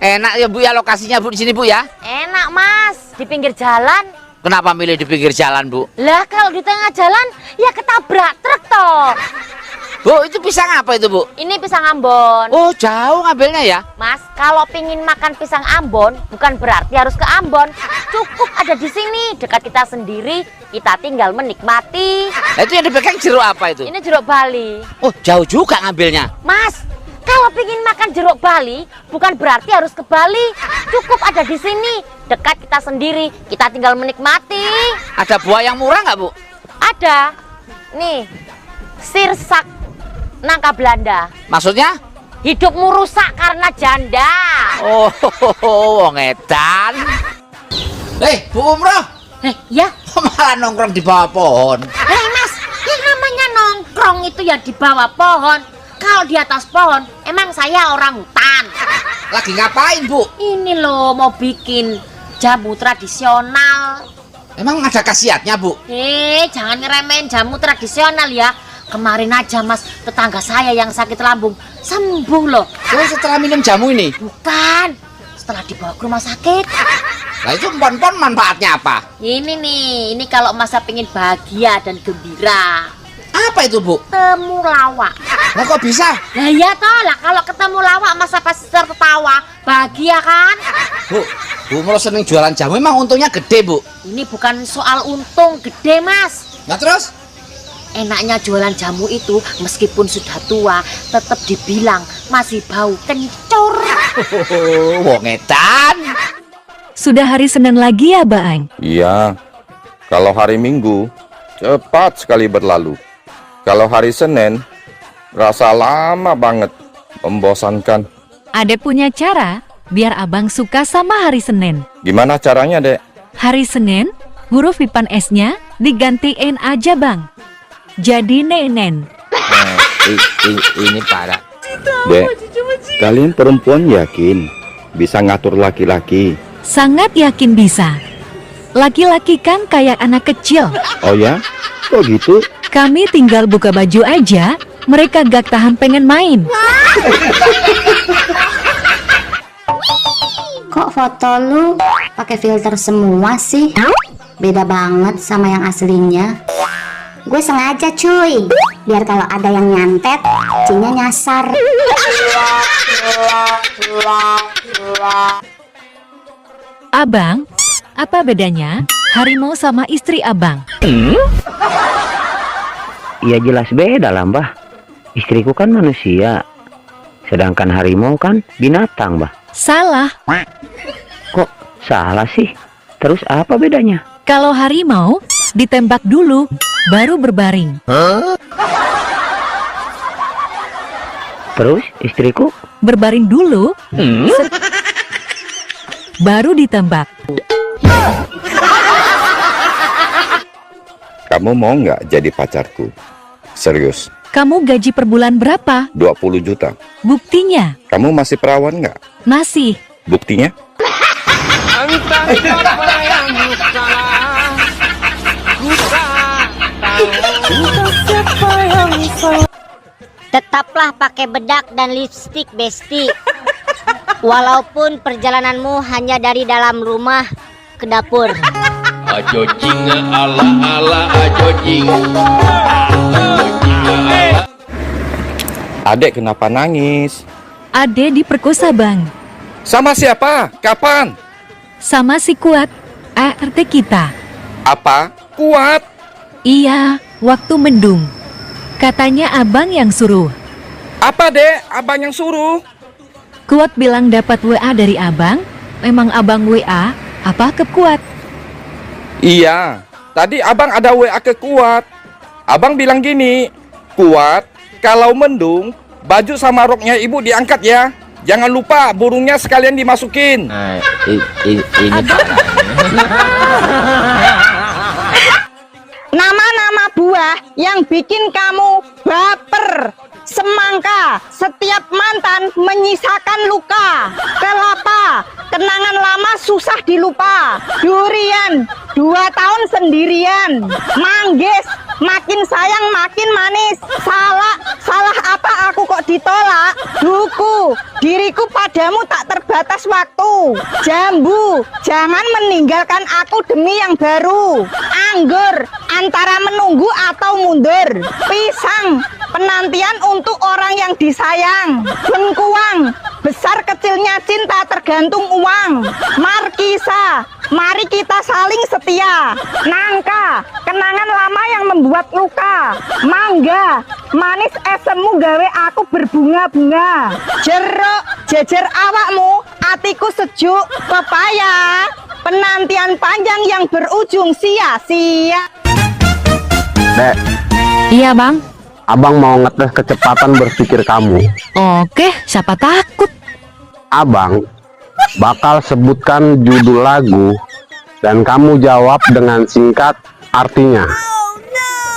enak ya, Bu, ya lokasinya, Bu, di sini, Bu, ya? Enak, Mas. Di pinggir jalan. Kenapa milih di pinggir jalan, Bu? Lah, kalau di tengah jalan, ya ketabrak truk, toh. Bu, itu pisang apa itu, Bu? Ini pisang Ambon. Oh, jauh ngambilnya ya? Mas, kalau pingin makan pisang Ambon, bukan berarti harus ke Ambon. Cukup ada di sini, dekat kita sendiri, kita tinggal menikmati. Nah, itu yang dipegang jeruk apa itu? Ini jeruk Bali. Oh, jauh juga ngambilnya. Mas, kalau pingin makan jeruk Bali, bukan berarti harus ke Bali. Cukup ada di sini, dekat kita sendiri, kita tinggal menikmati. Ada buah yang murah nggak, Bu? Ada. Nih, sirsak nangka Belanda. Maksudnya? Hidupmu rusak karena janda. Oh, wong edan. Bu Umroh. Ya. Malah nongkrong di bawah pohon. Mas, yang namanya nongkrong itu ya di bawah pohon. Kalau di atas pohon, emang saya orang hutan. Lagi ngapain, Bu? Ini loh, mau bikin jamu tradisional. Emang ada khasiatnya, Bu? Jangan ngeremehin jamu tradisional ya. Kemarin aja Mas, tetangga saya yang sakit lambung sembuh loh. Setelah minum jamu ini? Bukan, setelah dibawa ke rumah sakit. Nah itu pon-pon manfaatnya apa? Ini nih, ini kalau Mas pengen bahagia dan gembira. Apa itu, Bu? Temulawak. Nah kok bisa? Nah ya toh lah, kalau ketemu lawak Mas pasti tertawa. Bahagia kan? Bu Umroh seneng jualan jamu, emang untungnya gede, Bu? Ini bukan soal untung gede, Mas. Nah terus? Enaknya jualan jamu itu meskipun sudah tua tetap dibilang masih bau kencur. Wong edan. Sudah hari Senin lagi ya, Baang? Iya, kalau hari Minggu cepat sekali berlalu. Kalau hari Senin rasa lama banget, membosankan. Adek punya cara biar abang suka sama hari Senin. Gimana caranya, Dek? Hari Senin, huruf Ipan S-nya digantiin aja, Bang. Jadi nenen. Ini parah. Dek, kalian perempuan yakin bisa ngatur laki-laki? Sangat yakin bisa. Laki-laki kan kayak anak kecil. Oh ya? Kok gitu? Kami tinggal buka baju aja, mereka gak tahan pengen main. Kok foto lu pakai filter semua sih? Beda banget sama yang aslinya. Gue sengaja cuy, biar kalau ada yang nyantet, cinya nyasar. Abang, apa bedanya harimau sama istri abang? Ya jelas beda lah, Mbah. Istriku kan manusia, sedangkan harimau kan binatang, Mbah. Salah. Kok salah sih? Terus apa bedanya? Kalau harimau ditembak dulu, baru berbaring. Terus istriku? Berbaring dulu, baru ditembak. Kamu mau nggak jadi pacarku? Serius? Kamu gaji per bulan berapa? 20 juta. Buktinya? Kamu masih perawan nggak? Masih. Buktinya? Tetaplah pakai bedak dan lipstik, Besti. Walaupun perjalananmu hanya dari dalam rumah ke dapur. Ajojing ala ajojing. Adek kenapa nangis? Adek diperkosa, Bang. Sama siapa? Kapan? Sama si Kuat, ART kita. Apa? Kuat? Iya, waktu mendung. Katanya abang yang suruh. Apa, Dek? Abang yang suruh? Kuat bilang dapat WA dari abang. Memang abang WA apa ke Kuat? Iya, tadi abang ada WA ke Kuat. Abang bilang gini, Kuat, kalau mendung, baju sama roknya ibu diangkat ya. Jangan lupa burungnya sekalian dimasukin. Nama-nama buah yang bikin kamu baper. Semangka, setiap mantan menyisakan luka. Kelapa, kenangan lama susah dilupa. Durian, 2 tahun sendirian. Manggis, makin sayang makin manis. Salah apa aku kok ditolak? Duku, diriku padamu tak terbatas waktu. Jambu, jangan meninggalkan aku demi yang baru. Anggur, antara menunggu atau mundur. Pisang, penantian untuk orang yang disayang. Bengkuang, besar kecilnya cinta tergantung uang. Markisa, mari kita saling setia. Nangka, kenangan lama yang membuat membuat luka. Mangga, manis esemmu gawe aku berbunga-bunga. Jeruk, jejer awakmu, atiku sejuk. Pepaya, penantian panjang yang berujung sia-sia. Dek, Iya bang. abang mau ngetes kecepatan berpikir kamu. Oke, siapa takut? Abang bakal sebutkan judul lagu dan kamu jawab dengan singkat artinya.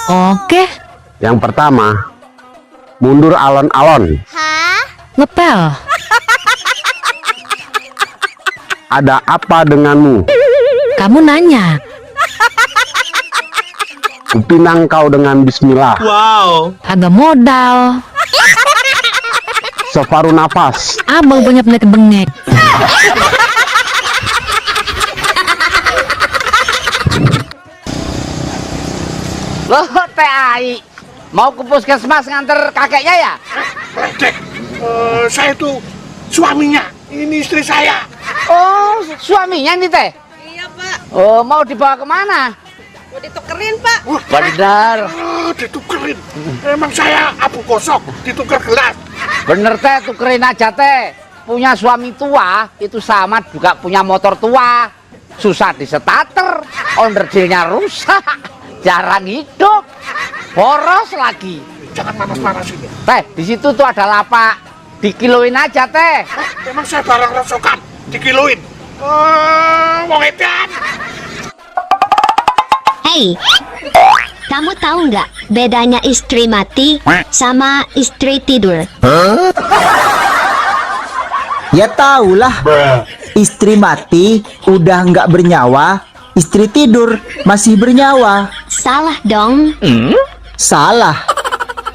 Oke. Yang pertama, mundur alon-alon. Ngepel. Ada apa denganmu? Kamu nanya. Kupinang kau dengan bismillah. Wow. Agak modal. Separuh nafas. Abang punya penyakit bengek. Loh, Teh Ai, mau ke puskesmas nganter kakeknya ya? Dek, saya itu suaminya. Ini istri saya. Oh, suaminya nih Teh? Iya Pak, Oh, mau dibawa kemana? mau ditukerin Pak. Bener. Ditukerin. Emang saya abu gosok, ditukar gelas. Bener Teh, tukerin aja Teh. Punya suami tua, itu sama juga punya motor tua. Susah disetater, onderdilnya rusak. Jarang hidup, boros lagi. Jangan panas-panas ini. Teh, di situ tuh ada lapak, dikiloin aja Teh. Emang saya barang rosokan, dikiloin. Wong edan. Hei, kamu tahu nggak bedanya istri mati sama istri tidur? Ya tahulah. Istri mati udah nggak bernyawa, istri tidur masih bernyawa. Salah dong. Salah.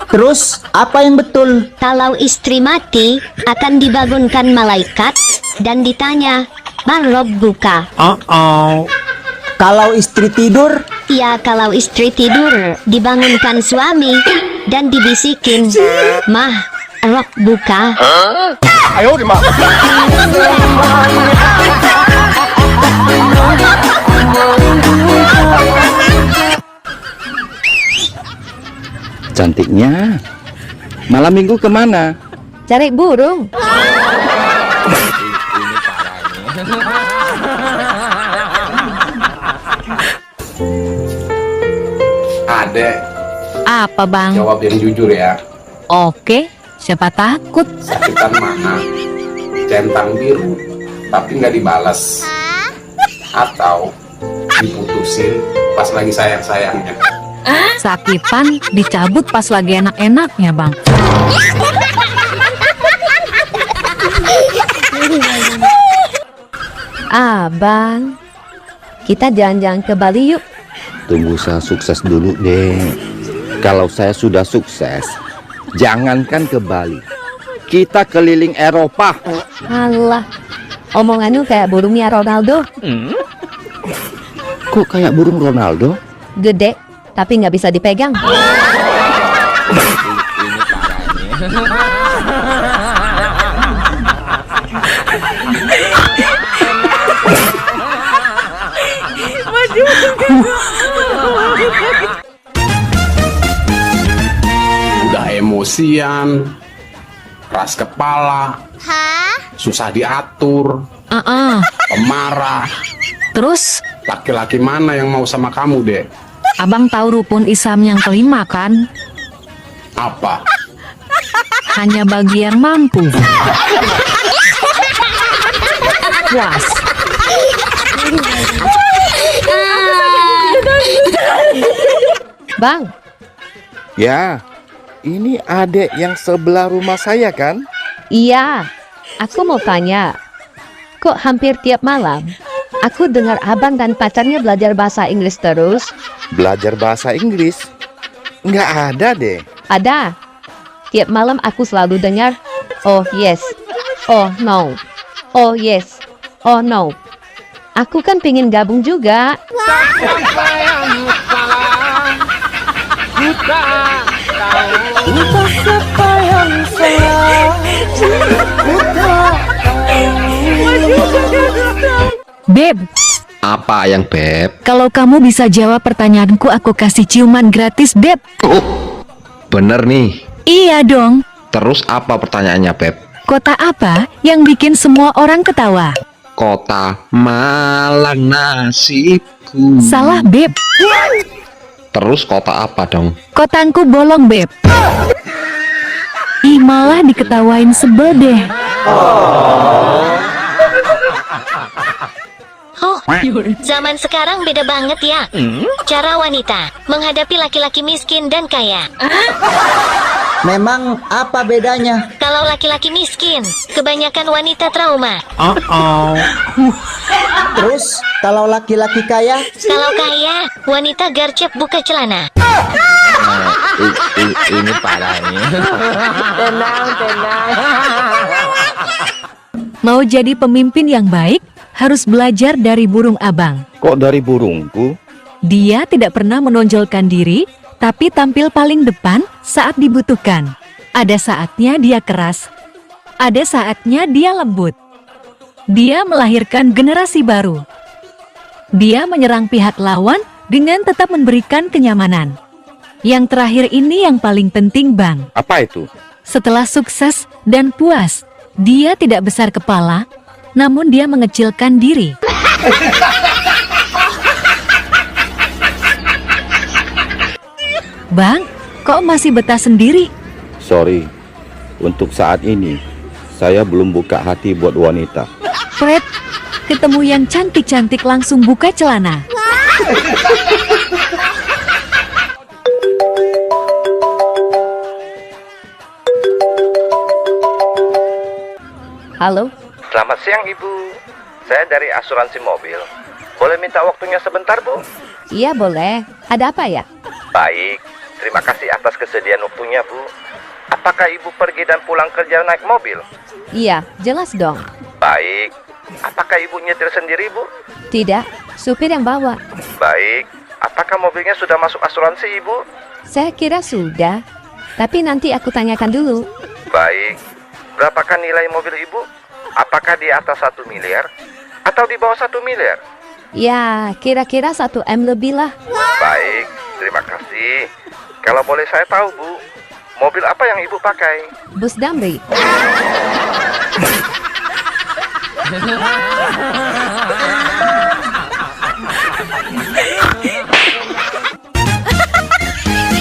Terus apa yang betul? Kalau istri mati akan dibangunkan malaikat dan ditanya, "Man Rabbuka?" Kalau istri tidur? Ya, kalau istri tidur dibangunkan suami dan dibisikin, "Mah Rabbuka." Ayo di mana? Cantiknya. Malam minggu kemana? Cari burung. Adek, Apa bang? jawab yang jujur ya. Oke, siapa takut? Sakitan mana? Centang biru, tapi nggak dibalas. Atau diputusin pas lagi sayang-sayangnya. Sakitan dicabut pas lagi enak-enaknya bang. Abang, kita jalan-jalan ke Bali yuk. Tunggu saya sukses dulu deh. Kalau saya sudah sukses, jangankan ke Bali, kita keliling Eropa. Alah, omonganmu kayak burungnya Ronaldo. Kok kayak burung Ronaldo? Gede, tapi nggak bisa dipegang. Udah emosian, keras kepala, susah diatur, pemarah. Terus? Laki-laki mana yang mau sama kamu, Dek? Abang tahu rukun Islam yang kelima kan? Apa? Hanya bagi yang mampu. Puas. Bang. Ya, ini adek yang sebelah rumah saya kan? Iya, aku mau tanya. Kok hampir tiap malam aku dengar abang dan pacarnya belajar bahasa Inggris terus? Belajar bahasa Inggris? Nggak ada deh. Ada. Tiap malam aku selalu dengar, "Oh yes, oh no, oh yes, oh no." Aku kan pengen gabung juga. Beb, Apa yang Beb? Kalau kamu bisa jawab pertanyaanku, aku kasih ciuman gratis, Beb. Bener nih. Iya dong. Terus apa pertanyaannya Beb? Kota apa yang bikin semua orang ketawa? Kota Malang nasibku. Salah, Beb. Terus kota apa dong? Kotangku bolong, Beb. Ih, malah diketawain, sebel deh. Oh, zaman sekarang beda banget ya. Cara wanita menghadapi laki-laki miskin dan kaya. Memang apa bedanya? Kalau laki-laki miskin, kebanyakan wanita trauma. Terus kalau laki-laki kaya? Kalau kaya, wanita garcep buka celana. Ini parah ini. Tenang, tenang. Mau jadi pemimpin yang baik, harus belajar dari burung abang. Kok dari burungku? Dia tidak pernah menonjolkan diri, tapi tampil paling depan saat dibutuhkan. Ada saatnya dia keras, ada saatnya dia lembut. Dia melahirkan generasi baru. Dia menyerang pihak lawan dengan tetap memberikan kenyamanan. Yang terakhir ini yang paling penting, Bang. Apa itu? Setelah sukses dan puas, dia tidak besar kepala, namun dia mengecilkan diri. Bang, kok masih betah sendiri? Sorry, untuk saat ini saya belum buka hati buat wanita. Fred, ketemu yang cantik-cantik langsung buka celana. Halo? Selamat siang Ibu, saya dari asuransi mobil. Boleh minta waktunya sebentar Bu? Iya boleh. Ada apa ya? Baik, terima kasih atas kesediaan waktunya Bu. Apakah Ibu pergi dan pulang kerja naik mobil? Iya, jelas dong. Baik, apakah Ibu nyetir sendiri Bu? Tidak, supir yang bawa. Baik, apakah mobilnya sudah masuk asuransi Ibu? Saya kira sudah, tapi nanti aku tanyakan dulu. Baik, berapakah nilai mobil Ibu? Apakah di atas 1 miliar atau di bawah 1 miliar? Ya, kira-kira 1 M lebih lah. Baik, terima kasih. Kalau boleh saya tahu Bu, mobil apa yang Ibu pakai? Bus Damri.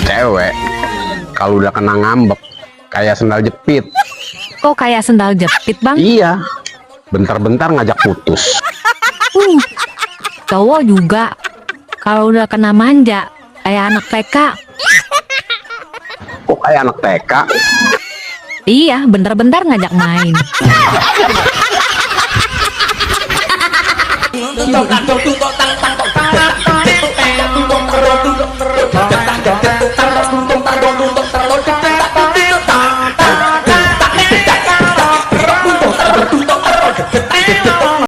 Cewek kalau udah kena ngambek kayak sendal jepit. Kok kayak sendal jepit, Bang? Iya, bentar-bentar ngajak putus. Cowok juga, kalau udah kena manja, kayak anak TK. Kok kayak anak TK? Iya, bentar-bentar ngajak main. Tutok, tutok, tang, tang,